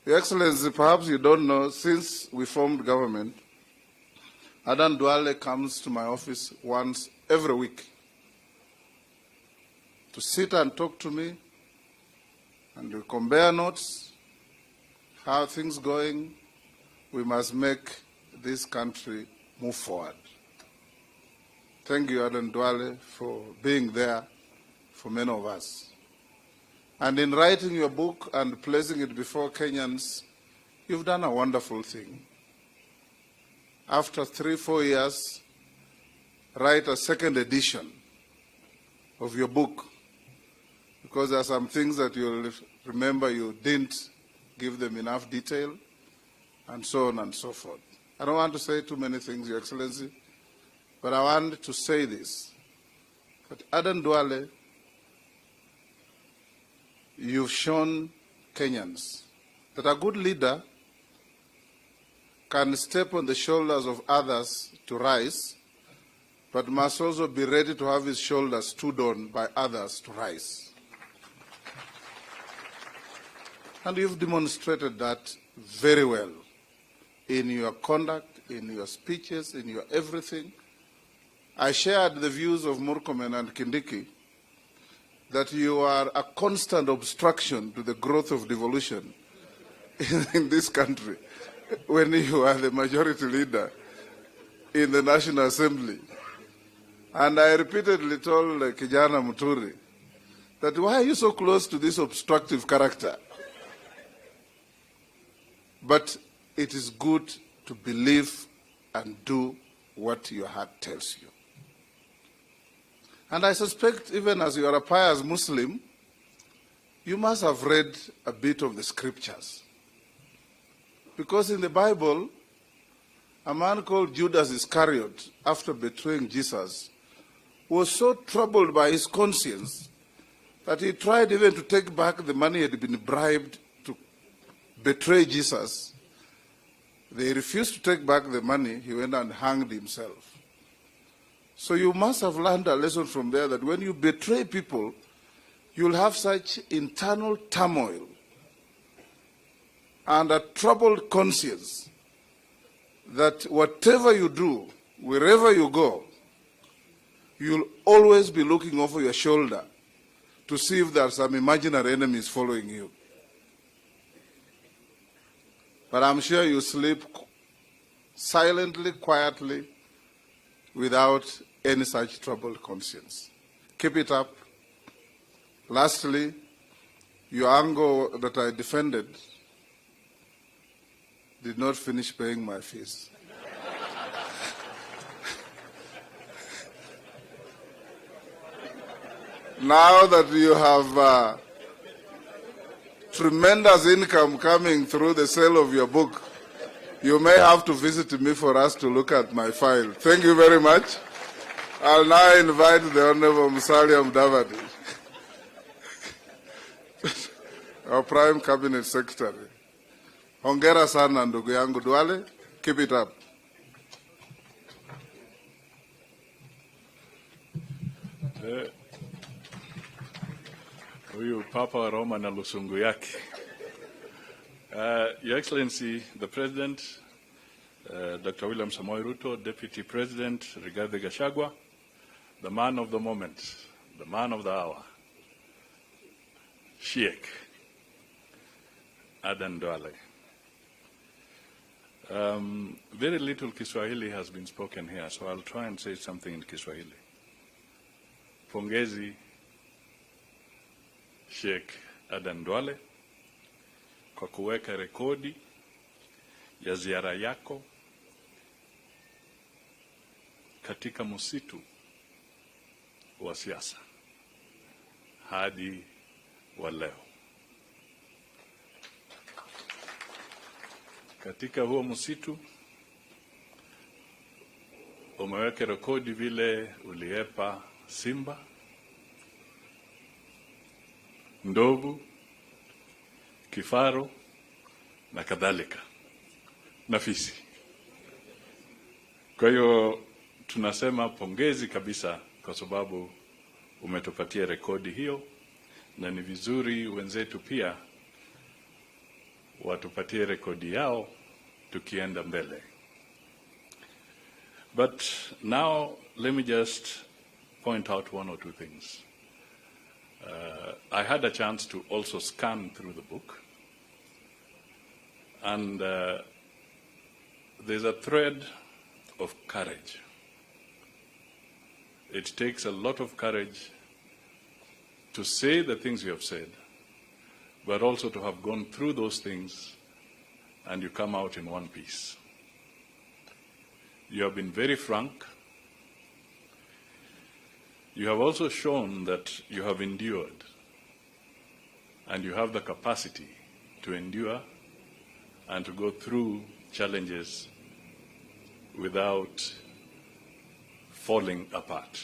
Your Excellency, perhaps you don't know, since we formed government, Aden Duale comes to my office once every week to sit and talk to me, and we compare notes, how things going. We must make this country move forward. Thank you, Aden Duale, for being there for many of us. And in writing your book and placing it before Kenyans, you've done a wonderful thing. After 3-4 years, write a second edition of your book, because there are some things that you'll remember you didn't give them enough detail, and so on and so forth. I don't want to say too many things, Your Excellency, but I want to say this, that Aden Duale, you've shown Kenyans that a good leader can step on the shoulders of others to rise but must also be ready to have his shoulders stood on by others to rise. And you've demonstrated that very well in your conduct, in your speeches, in your everything. I shared the views of Murkomen and Kindiki that you are a constant obstruction to the growth of devolution in this country when you are the majority leader in the National Assembly. And I repeatedly told Kijana Muturi that why are you so close to this obstructive character? But it is good to believe and do what your heart tells you. And I suspect even as you are a pious Muslim, you must have read a bit of the scriptures. Because in the Bible, a man called Judas Iscariot, after betraying Jesus, was so troubled by his conscience that he tried even to take back the money he had been bribed to betray Jesus. They refused to take back the money. He went and hanged himself. So you must have learned a lesson from there that when you betray people, you'll have such internal turmoil and a troubled conscience that whatever you do, wherever you go, you'll always be looking over your shoulder to see if there are some imaginary enemies following you. But I'm sure you sleep silently, quietly, without any such troubled conscience. Keep it up. Lastly, your angle that I defended did not finish paying my fees. Now that you have tremendous income coming through the sale of your book, you may have to visit me for us to look at my file. Thank you very much. I'll now invite the Honorable Musalia Mudavadi, our Prime Cabinet Secretary. Hongera sana ndugu yangu Duale. Keep it up. Huyu Papa wa Roma na lusungu yake. Your Excellency, the President, Dr. William Samoei Ruto, Deputy President Rigathi Gachagua, the man of the moment, the man of the hour, Sheikh Aden Duale. Very little Kiswahili has been spoken here, so I'll try and say something in Kiswahili. Pongezi Sheikh Aden Duale kwa kuweka rekodi ya ziara yako katika msitu wa siasa hadi wa leo. Katika huo msitu umeweka rekodi vile uliepa simba, ndovu, kifaru na kadhalika na fisi. Kwa hiyo tunasema pongezi kabisa kwa sababu umetupatia rekodi hiyo, na ni vizuri wenzetu pia watupatie rekodi yao tukienda mbele. But now let me just point out one or two things. I had a chance to also scan through the book, and there's a thread of courage. It takes a lot of courage to say the things you have said, but also to have gone through those things and you come out in one piece. You have been very frank. You have also shown that you have endured and you have the capacity to endure and to go through challenges without falling apart.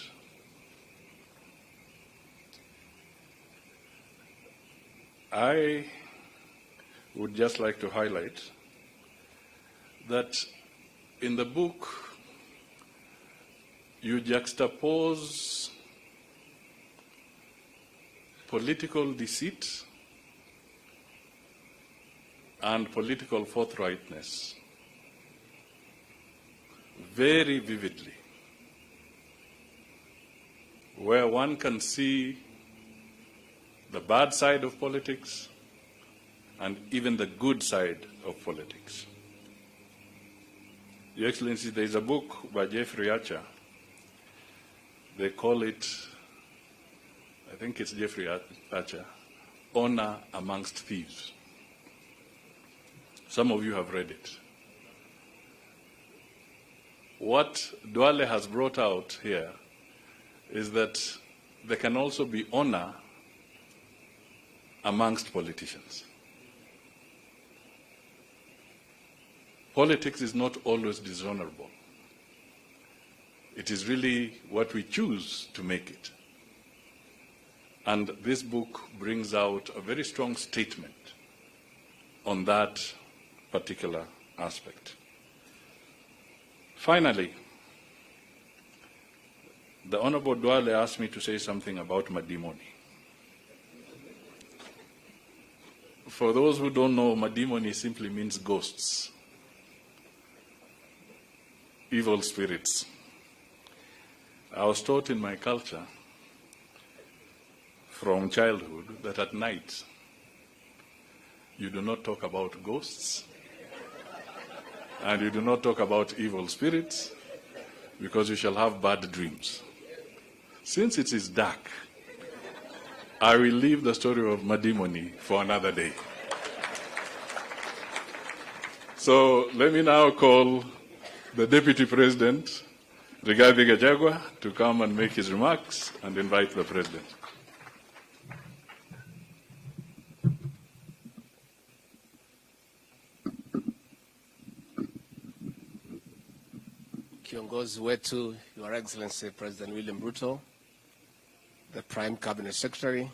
I would just like to highlight that in the book you juxtapose political deceit and political forthrightness very vividly, where one can see the bad side of politics and even the good side of politics. Your Excellency, there is a book by Jeffrey Archer. They call it, I think it's Jeffrey Archer, Honor Amongst Thieves. Some of you have read it. What Duale has brought out here is that there can also be honor amongst politicians. Politics is not always dishonorable. It is really what we choose to make it. And this book brings out a very strong statement on that particular aspect. Finally, the Honorable Duale asked me to say something about Madimoni. For those who don't know, Madimoni simply means ghosts, evil spirits. I was taught in my culture from childhood that at night you do not talk about ghosts and you do not talk about evil spirits because you shall have bad dreams. Since it is dark, I will leave the story of Madimoni for another day. So let me now call the Deputy President, Rigathi Gachagua, to come and make his remarks and invite the President. Kiongozi wetu, Your Excellency President William Ruto, the Prime Cabinet Secretary,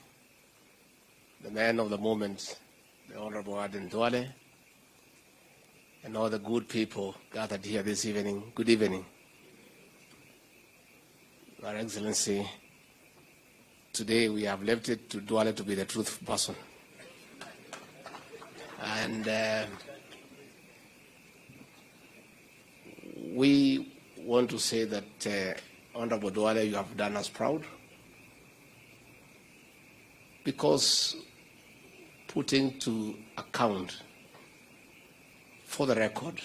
the man of the moment, the Honorable Aden Duale, and all the good people gathered here this evening. Good evening. Your Excellency, today we have left it to Duale to be the truthful person. And we want to say that, Honorable Duale, you have done us proud, because putting to account for the record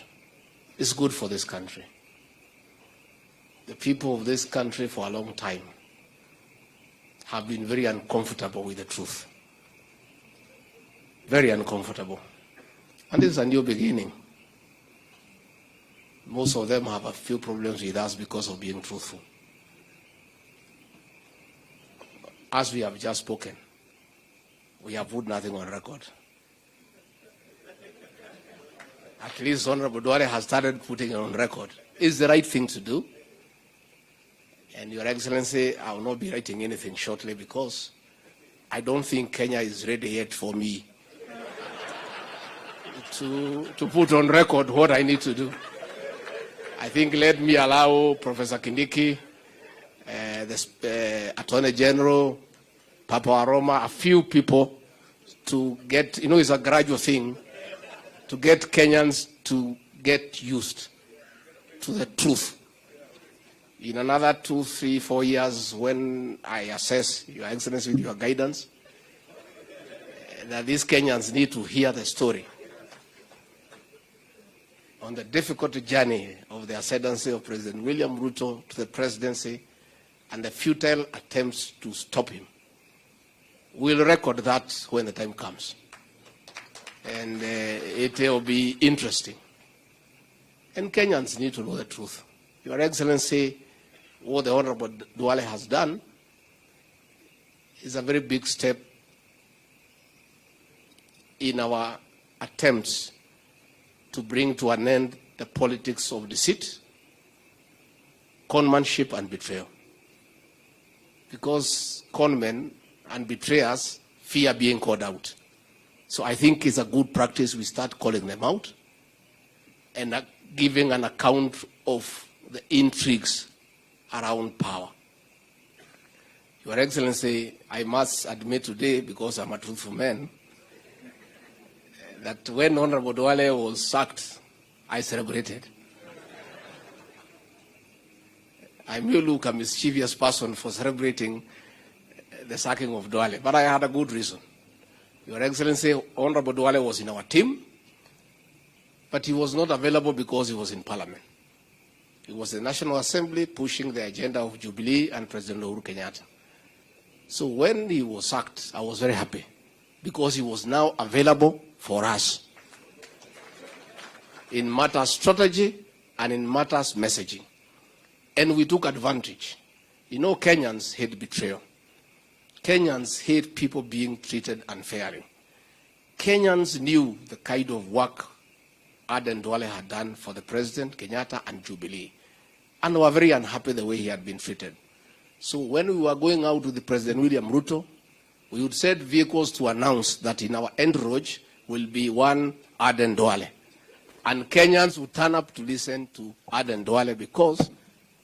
is good for this country. The people of this country for a long time have been very uncomfortable with the truth. Very uncomfortable. And this is a new beginning. Most of them have a few problems with us because of being truthful. As we have just spoken, we have put nothing on record. At least Honorable Duale has started putting it on record. It's the right thing to do. And Your Excellency, I will not be writing anything shortly because I don't think Kenya is ready yet for me to put on record what I need to do. I think let me allow Professor Kindiki, the Attorney General, Papa Aroma, a few people to get, it's a gradual thing, to get Kenyans to get used to the truth. In another 2, 3, 4 years, when I assess, Your Excellency, with your guidance, that these Kenyans need to hear the story on the difficult journey of the ascendancy of President William Ruto to the presidency and the futile attempts to stop him. We'll record that when the time comes. And it will be interesting. And Kenyans need to know the truth. Your Excellency, what the Honorable Duale has done is a very big step in our attempts to bring to an end the politics of deceit, conmanship, and betrayal. Because conmen and betrayers fear being called out. So I think it's a good practice we start calling them out and giving an account of the intrigues around power. Your Excellency, I must admit today, because I'm a truthful man, that when Honorable Duale was sacked, I celebrated. I may look a mischievous person for celebrating the sacking of Duale, but I had a good reason. Your Excellency, Honorable Duale was in our team, but he was not available because he was in Parliament. He was in the National Assembly pushing the agenda of Jubilee and President Uhuru Kenyatta. So when he was sacked, I was very happy because he was now available for us in matters strategy and in matters messaging. And we took advantage. You know, Kenyans hate betrayal. Kenyans hate people being treated unfairly. Kenyans knew the kind of work Aden Duale had done for the President, Kenyatta, and Jubilee, and were very unhappy the way he had been treated. So when we were going out with the President William Ruto, we would send vehicles to announce that in our entourage will be one Aden Duale. And Kenyans would turn up to listen to Aden Duale because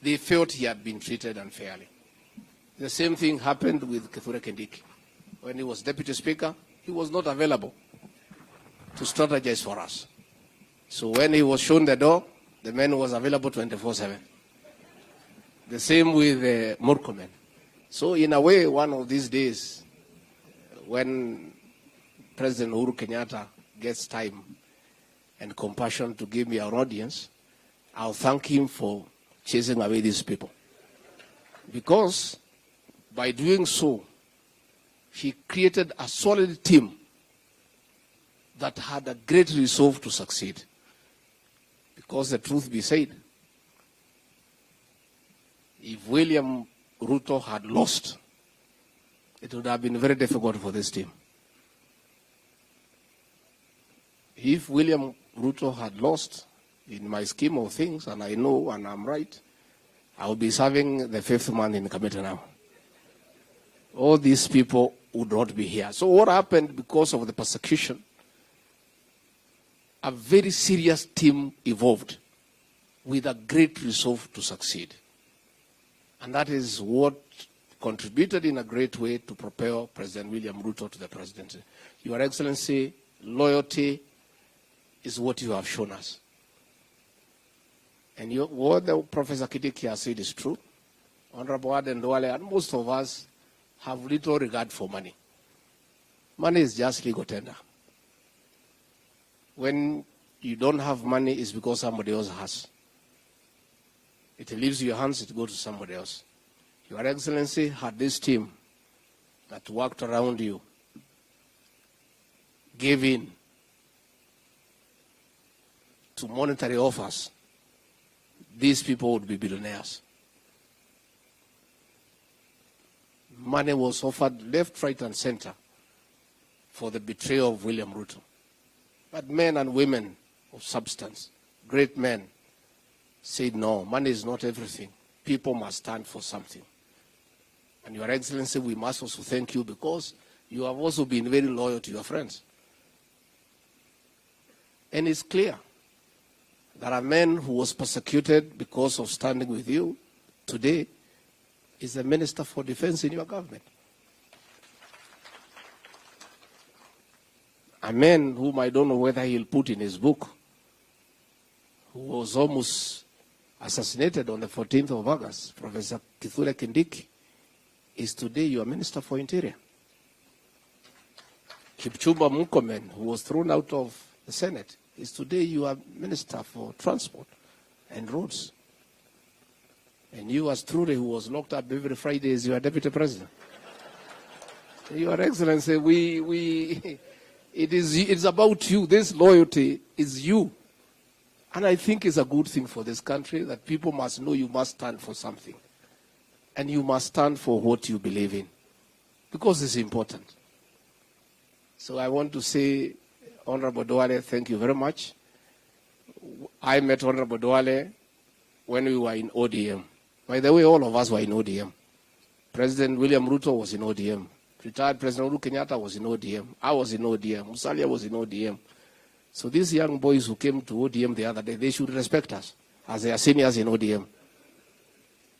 they felt he had been treated unfairly. The same thing happened with Kithure Kindiki. When he was Deputy Speaker, he was not available to strategize for us. So when he was shown the door, the man was available 24/7. The same with Murkomen. So in a way, one of these days, when President Uhuru Kenyatta gets time and compassion to give me an audience, I'll thank him for chasing away these people. Because by doing so, he created a solid team that had a great resolve to succeed. Because the truth be said, if William Ruto had lost, it would have been very difficult for this team. If William Ruto had lost, in my scheme of things, and I know and I'm right, I would be serving the fifth man in the committee now. All these people would not be here. So what happened because of the persecution? A very serious team evolved with a great resolve to succeed. And that is what contributed in a great way to propel President William Ruto to the presidency. Your Excellency, loyalty is what you have shown us. And what the Professor Kindiki has said is true. Honorable Aden Duale and most of us have little regard for money. Money is just legal tender. When you don't have money, it's because somebody else has. It leaves your hands, it goes to somebody else. Your Excellency had this team that worked around you, gave in to monetary offers. These people would be billionaires. Money was offered left, right, and center for the betrayal of William Ruto. But men and women of substance, great men, said no, money is not everything. People must stand for something. And Your Excellency, we must also thank you because you have also been very loyal to your friends. And it's clear that a man who was persecuted because of standing with you today is the Minister for Defense in your government. A man whom I don't know whether he'll put in his book, who was almost assassinated on the 14th of August, Professor Kithure Kindiki, is today your Minister for Interior. Kipchumba Murkomen, who was thrown out of the Senate, is today your Minister for Transport and Roads. And you, as truly, who was locked up every Friday, is your Deputy President. Your Excellency, it's about you. This loyalty is you. And I think it's a good thing for this country that people must know you must stand for something. And you must stand for what you believe in. Because it's important. So I want to say, Honorable Duale, thank you very much. I met Honorable Duale when we were in ODM. By the way, all of us were in ODM. President William Ruto was in ODM. Retired President Uhuru Kenyatta was in ODM. I was in ODM. Musalia was in ODM. So these young boys who came to ODM the other day, they should respect us as they are seniors in ODM.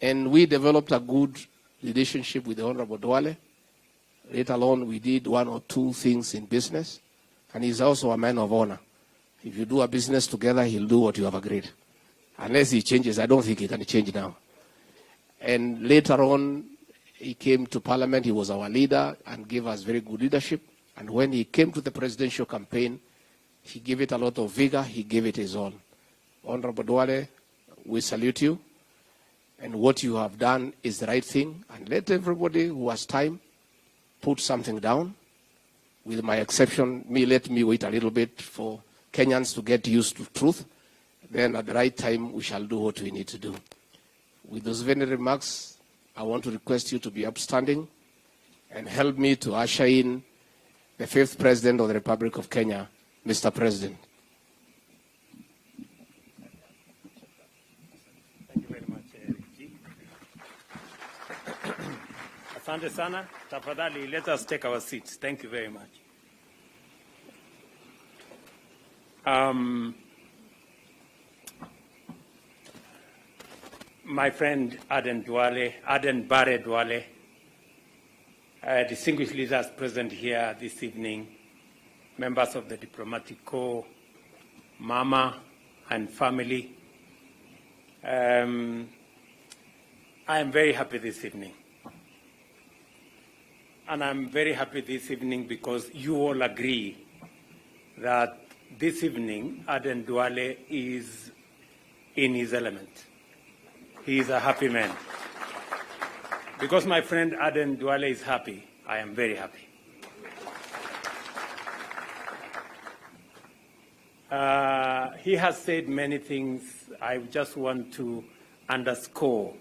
And we developed a good relationship with the Honorable Duale. Later on, we did one or two things in business. And he's also a man of honor. If you do a business together, he'll do what you have agreed. Unless he changes, I don't think he can change now. And later on, he came to Parliament. He was our leader and gave us very good leadership. And when he came to the presidential campaign, he gave it a lot of vigor. He gave it his all. Honorable Duale, we salute you. And what you have done is the right thing. And let everybody who has time put something down. With my exception, let me wait a little bit for Kenyans to get used to truth. Then at the right time, we shall do what we need to do. With those very remarks, I want to request you to be upstanding and help me to usher in the 5th President of the Republic of Kenya, Mr. President. Thank you very much, G. Asante sana. Tafadhali, let us take our seats. Thank you very much. My friend Aden Bare Duale, distinguished leaders present here this evening, members of the Diplomatic Corps, Mama and family, I am very happy this evening. And I'm very happy this evening because you all agree that this evening Aden Duale is in his element. He is a happy man. Because my friend Aden Duale is happy, I am very happy. He has said many things. I just want to underscore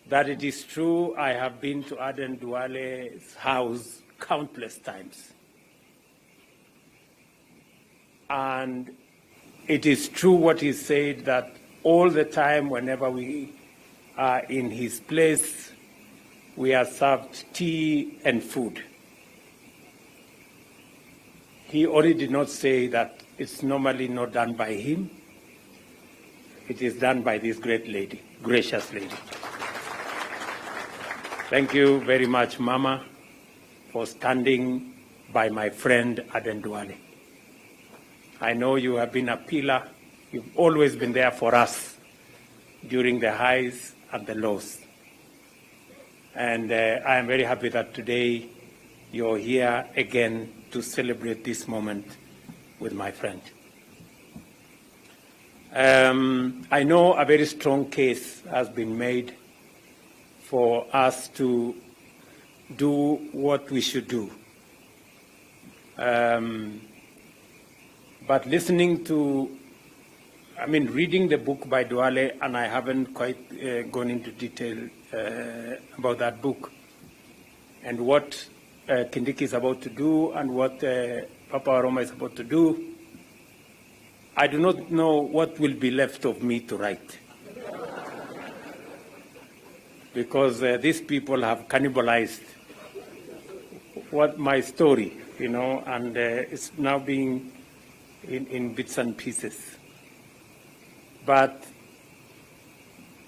that it is true I have been to Aden Duale's house countless times. And it is true what he said, that all the time whenever we are in his place, we are served tea and food. He already did not say that it's normally not done by him. It is done by this great lady, gracious lady. Thank you very much, Mama, for standing by my friend Aden Duale. I know you have been a pillar. You've always been there for us during the highs and the lows. And I am very happy that today you're here again to celebrate this moment with my friend. I know a very strong case has been made for us to do what we should do. But listening to, reading the book by Duale, and I haven't quite gone into detail about that book and what Kindiki is about to do and what Papa Aroma is about to do, I do not know what will be left of me to write. Because these people have cannibalized what my story, and it's now being in bits and pieces. But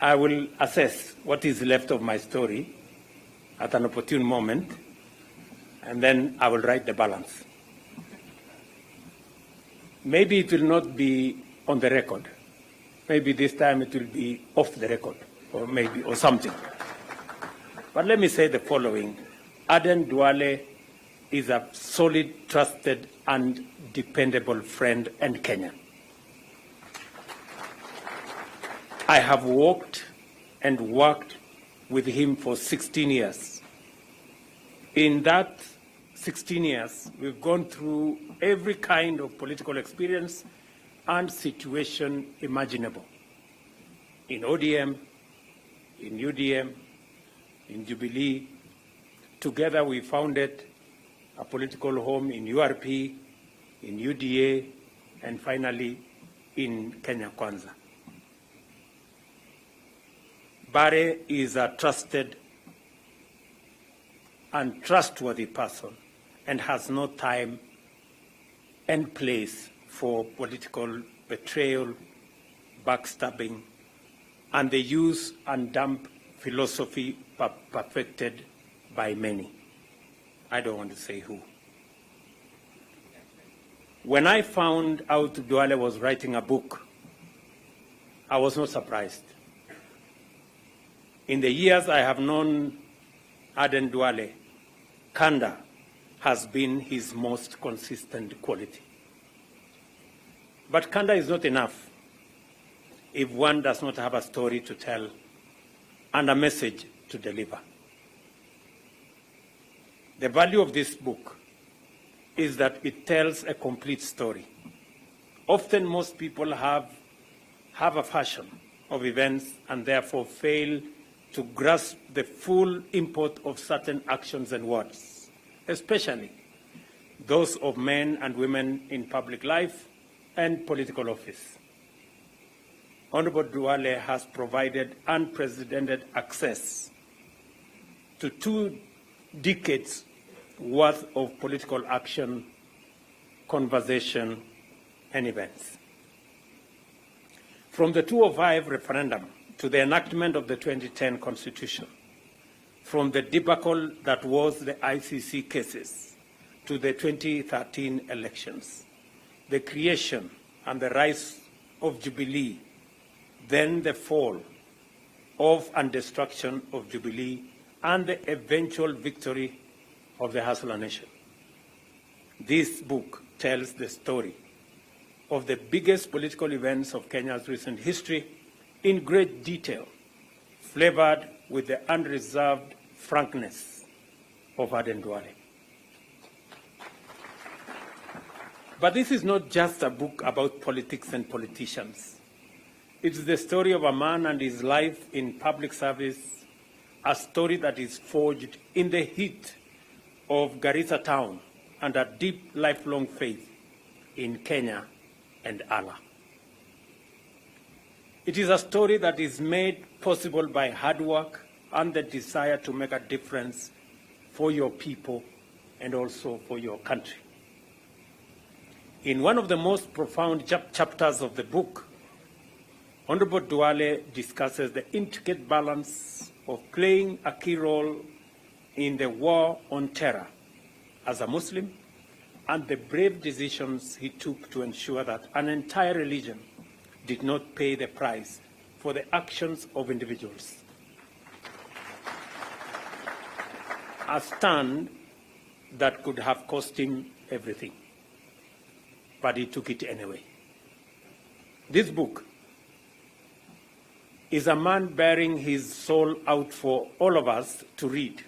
I will assess what is left of my story at an opportune moment, and then I will write the balance. Maybe it will not be on the record. Maybe this time it will be off the record, or something. But let me say the following. Aden Duale is a solid, trusted, and dependable friend and Kenyan. I have walked and worked with him for 16 years. In that 16 years, we've gone through every kind of political experience and situation imaginable. In ODM, in UDM, in Jubilee. Together we founded a political home in URP, in UDA, and finally in Kenya Kwanza. Bare is a trusted and trustworthy person and has no time and place for political betrayal, backstabbing, and the use and dump philosophy perfected by many. I don't want to say who. When I found out Duale was writing a book, I was not surprised. In the years I have known Aden Duale, candor has been his most consistent quality. But candor is not enough if one does not have a story to tell and a message to deliver. The value of this book is that it tells a complete story. Often most people have a version of events and therefore fail to grasp the full import of certain actions and words, especially those of men and women in public life and political office. Honorable Duale has provided unprecedented access to 2 decades worth of political action, conversation, and events. From the 2005 referendum to the enactment of the 2010 Constitution, from the debacle that was the ICC cases to the 2013 elections, the creation and the rise of Jubilee, then the fall of and destruction of Jubilee, and the eventual victory of the Hustler Nation. This book tells the story of the biggest political events of Kenya's recent history in great detail, flavored with the unreserved frankness of Aden Duale. But this is not just a book about politics and politicians. It's the story of a man and his life in public service, a story that is forged in the heat of Garissa town and a deep lifelong faith in Kenya and Allah. It is a story that is made possible by hard work and the desire to make a difference for your people and also for your country. In one of the most profound chapters of the book, Honorable Duale discusses the intricate balance of playing a key role in the war on terror as a Muslim and the brave decisions he took to ensure that an entire religion did not pay the price for the actions of individuals. A stand that could have cost him everything, but he took it anyway. This book is a man bearing his soul out for all of us to read,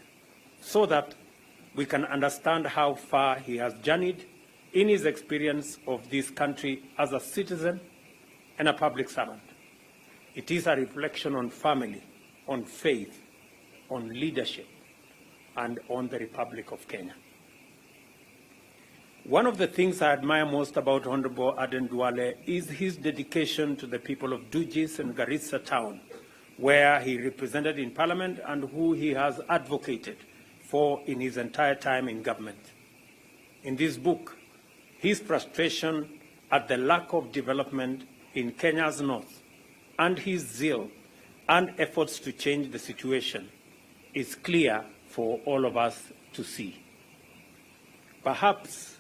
so that we can understand how far he has journeyed in his experience of this country as a citizen and a public servant. It is a reflection on family, on faith, on leadership, and on the Republic of Kenya. One of the things I admire most about Honorable Aden Duale is his dedication to the people of Dujis and Garissa town, where he represented in Parliament and who he has advocated for in his entire time in government. In this book, his frustration at the lack of development in Kenya's north and his zeal and efforts to change the situation is clear for all of us to see. Perhaps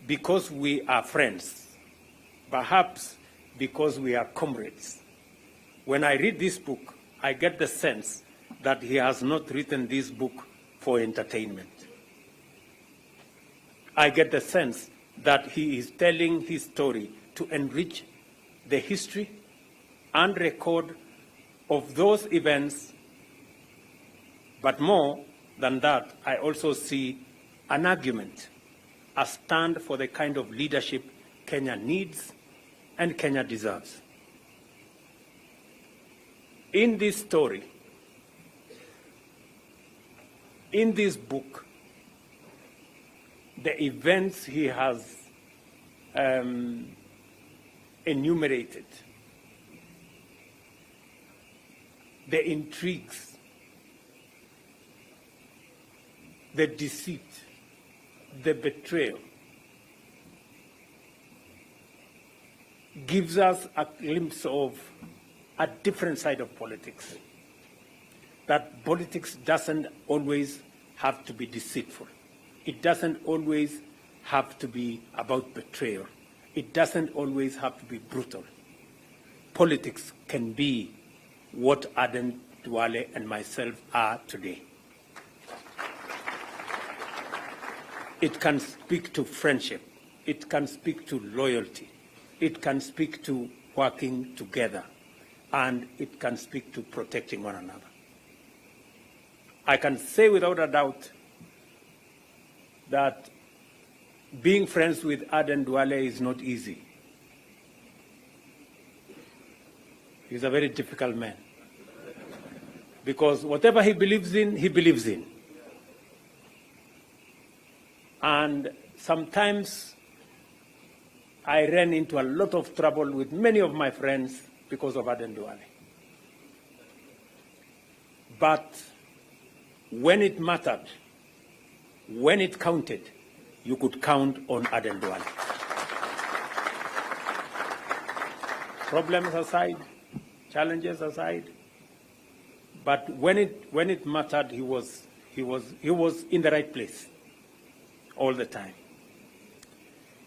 because we are friends, perhaps because we are comrades. When I read this book, I get the sense that he has not written this book for entertainment. I get the sense that he is telling his story to enrich the history and record of those events. But more than that, I also see an argument, a stand for the kind of leadership Kenya needs and Kenya deserves. In this story, in this book, the events he has enumerated, the intrigues, the deceit, the betrayal, gives us a glimpse of a different side of politics. That politics doesn't always have to be deceitful. It doesn't always have to be about betrayal. It doesn't always have to be brutal. Politics can be what Aden, Duale, and myself are today. It can speak to friendship. It can speak to loyalty. It can speak to working together. And it can speak to protecting one another. I can say without a doubt that being friends with Aden Duale is not easy. He's a very difficult man. Because whatever he believes in, he believes in. And sometimes I ran into a lot of trouble with many of my friends because of Aden Duale. But when it mattered, when it counted, you could count on Aden Duale. Problems aside, challenges aside, but when it mattered, he was in the right place all the time.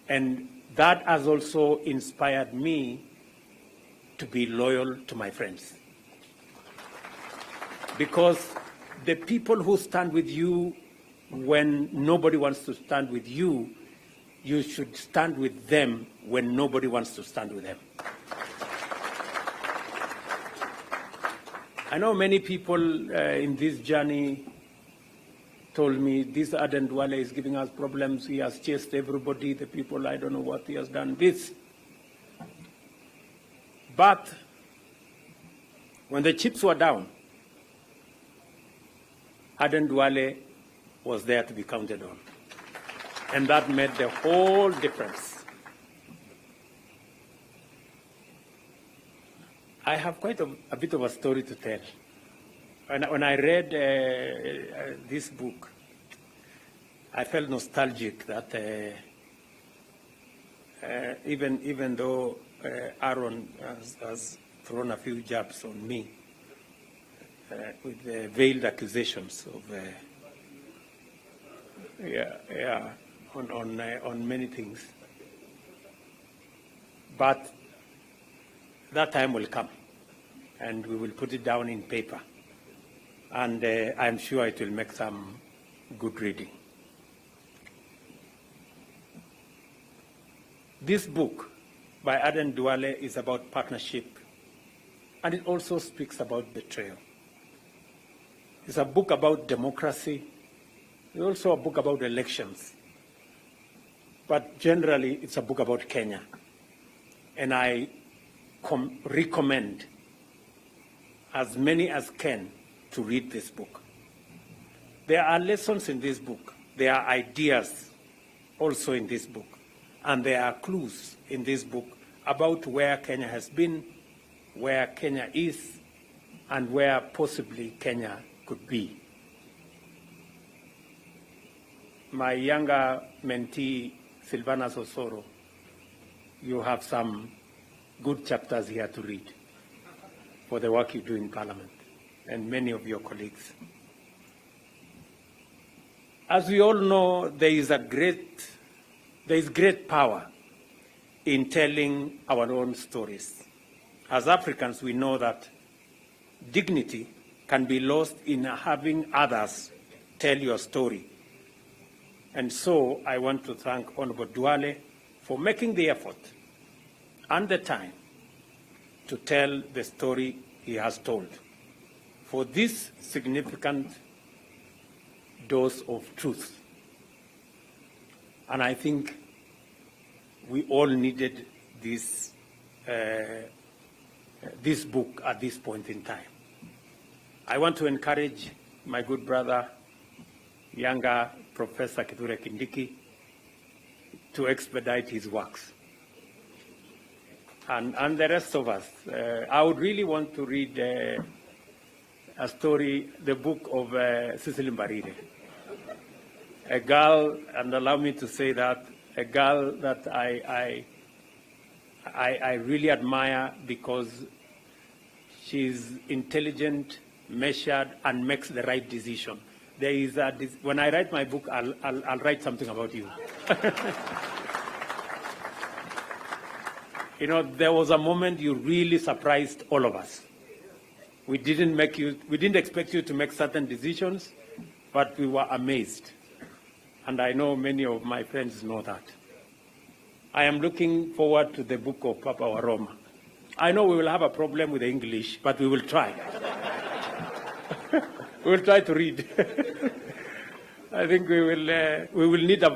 And that has also inspired me to be loyal to my friends. Because the people who stand with you when nobody wants to stand with you, you should stand with them when nobody wants to stand with them. I know many people in this journey told me, this Aden Duale is giving us problems. He has chased everybody, the people, I don't know what he has done, this. But when the chips were down, Aden Duale was there to be counted on. And that made the whole difference. I have quite a bit of a story to tell. When I read this book, I felt nostalgic that even though Aaron has thrown a few jabs on me with veiled accusations of on many things, but that time will come, and we will put it down in paper, and I'm sure it will make some good reading. This book by Aden Duale is about partnership, and it also speaks about betrayal. It's a book about democracy. It's also a book about elections. But generally, it's a book about Kenya. And I recommend as many as can to read this book. There are lessons in this book. There are ideas also in this book. And there are clues in this book about where Kenya has been, where Kenya is, and where possibly Kenya could be. My younger mentee, Silvana Sosoro, you have some good chapters here to read for the work you do in Parliament, and many of your colleagues. As we all know, there is great power in telling our own stories. As Africans, we know that dignity can be lost in having others tell your story. And so I want to thank Honorable Duale for making the effort and the time to tell the story he has told, for this significant dose of truth. And I think we all needed this book at this point in time. I want to encourage my good brother, younger Professor Kithure Kindiki, to expedite his works. And the rest of us. I would really want to read a story, the book of Cecily Mbarire, a girl, and allow me to say that, a girl that I really admire because She's intelligent, measured, and makes the right decision. There is when I write my book, I'll write something about you. You know, there was a moment you really surprised all of us. We didn't expect you to make certain decisions, but we were amazed. And I know many of my friends know that. I am looking forward to the book of Papa Waroma. I know we will have a problem with the English, but we will try. We will try to read. I think we will need a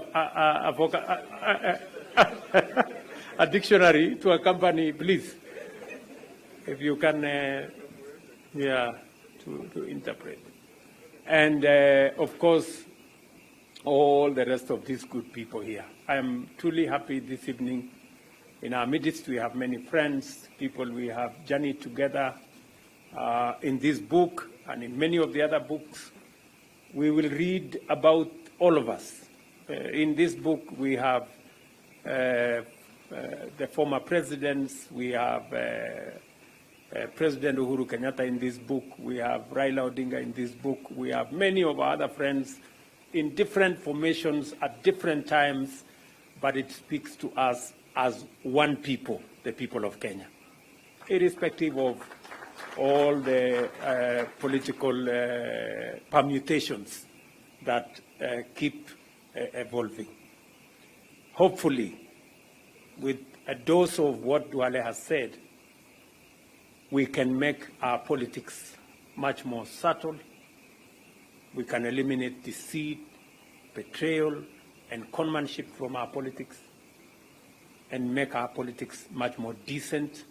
dictionary to accompany, please, if you can, to interpret. And of course, all the rest of these good people here. I am truly happy this evening. In our midst, we have many friends, people we have journeyed together in this book and in many of the other books. We will read about all of us. In this book, we have the former presidents, we have President Uhuru Kenyatta in this book, we have Raila Odinga in this book, we have many of our other friends in different formations at different times, but it speaks to us as one people, the people of Kenya, irrespective of all the political permutations that keep evolving. Hopefully, with a dose of what Duale has said, we can make our politics much more subtle. We can eliminate deceit, betrayal, and conmanship from our politics, and make our politics much more decent,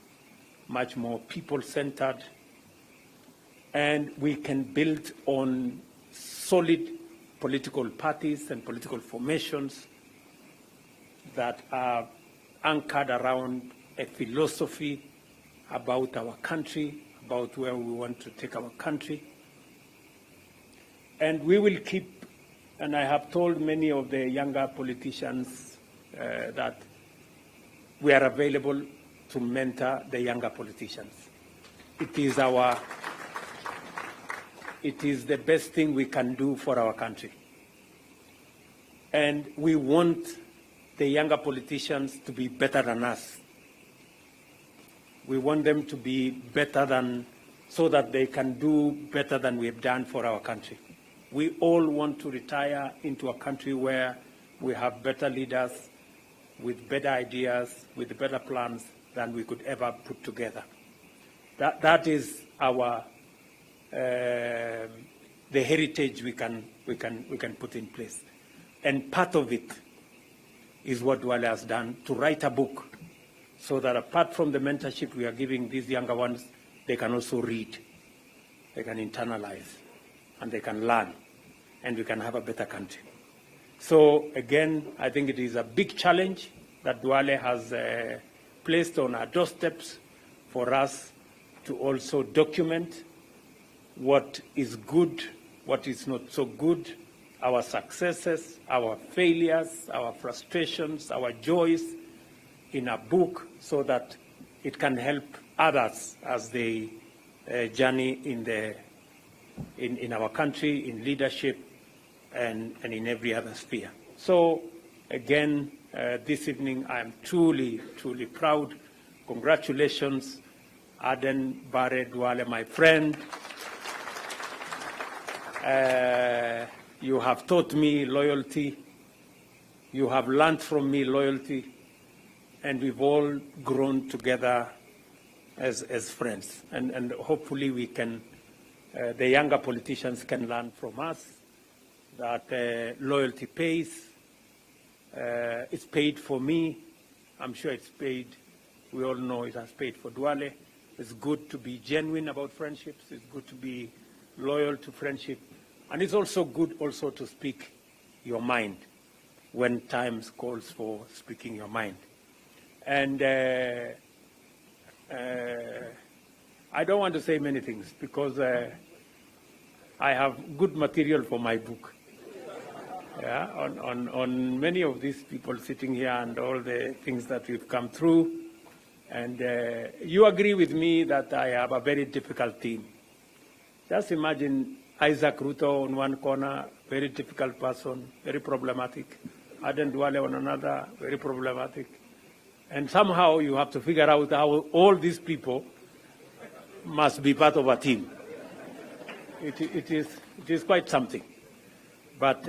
much more people-centered, and we can build on solid political parties and political formations that are anchored around a philosophy about our country, about where we want to take our country. And we will keep, and I have told many of the younger politicians that we are available to mentor the younger politicians. It is the best thing we can do for our country. And we want the younger politicians to be better than us. We want them to be better than, so that they can do better than we have done for our country. We all want to retire into a country where we have better leaders, with better ideas, with better plans than we could ever put together. That is our the heritage we can put in place, and part of it is what Duale has done, to write a book, so that apart from the mentorship we are giving these younger ones, they can also read, they can internalize, and they can learn, and we can have a better country. So again, I think it is a big challenge that Duale has placed on our doorsteps for us to also document what is good, what is not so good, our successes, our failures, our frustrations, our joys in a book, so that it can help others as they journey in our country, in leadership, and in every other sphere. So again, this evening I am truly, truly proud. Congratulations, Aden Bare Duale, my friend. You have taught me loyalty. You have learned from me loyalty. And we've all grown together as friends. And hopefully we can, the younger politicians can learn from us that loyalty pays. It's paid for me. I'm sure it's paid. We all know it has paid for Duale. It's good to be genuine about friendships. It's good to be loyal to friendship. And it's also good also to speak your mind when times calls for speaking your mind. And I don't want to say many things because I have good material for my book. Yeah, on many of these people sitting here and all the things that we've come through. And you agree with me that I have a very difficult team. Just imagine Isaac Ruto on one corner, very difficult person, very problematic. Aden Duale on another, very problematic. And somehow you have to figure out how all these people must be part of a team. It is quite something. But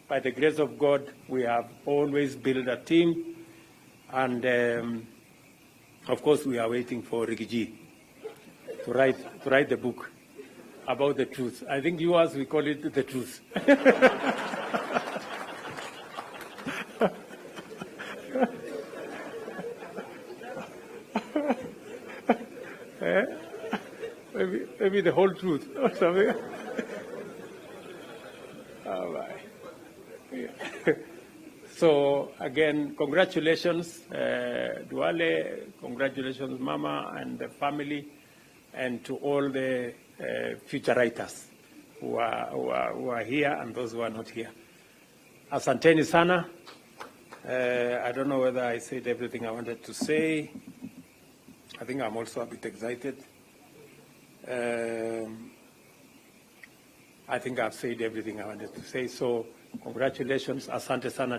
by the grace of God, we have always built a team. And of course, we are waiting for Rigiji to write the book about the truth. I think yours, we call it the truth. Maybe the whole truth or something. All right. Yeah. So again, congratulations, Duale, congratulations, Mama and the family, and to all the future writers who are here and those who are not here. Asanteni sana. I don't know whether I said everything I wanted to say. I think I'm also a bit excited. I think I've said everything I wanted to say. So congratulations, asante sana.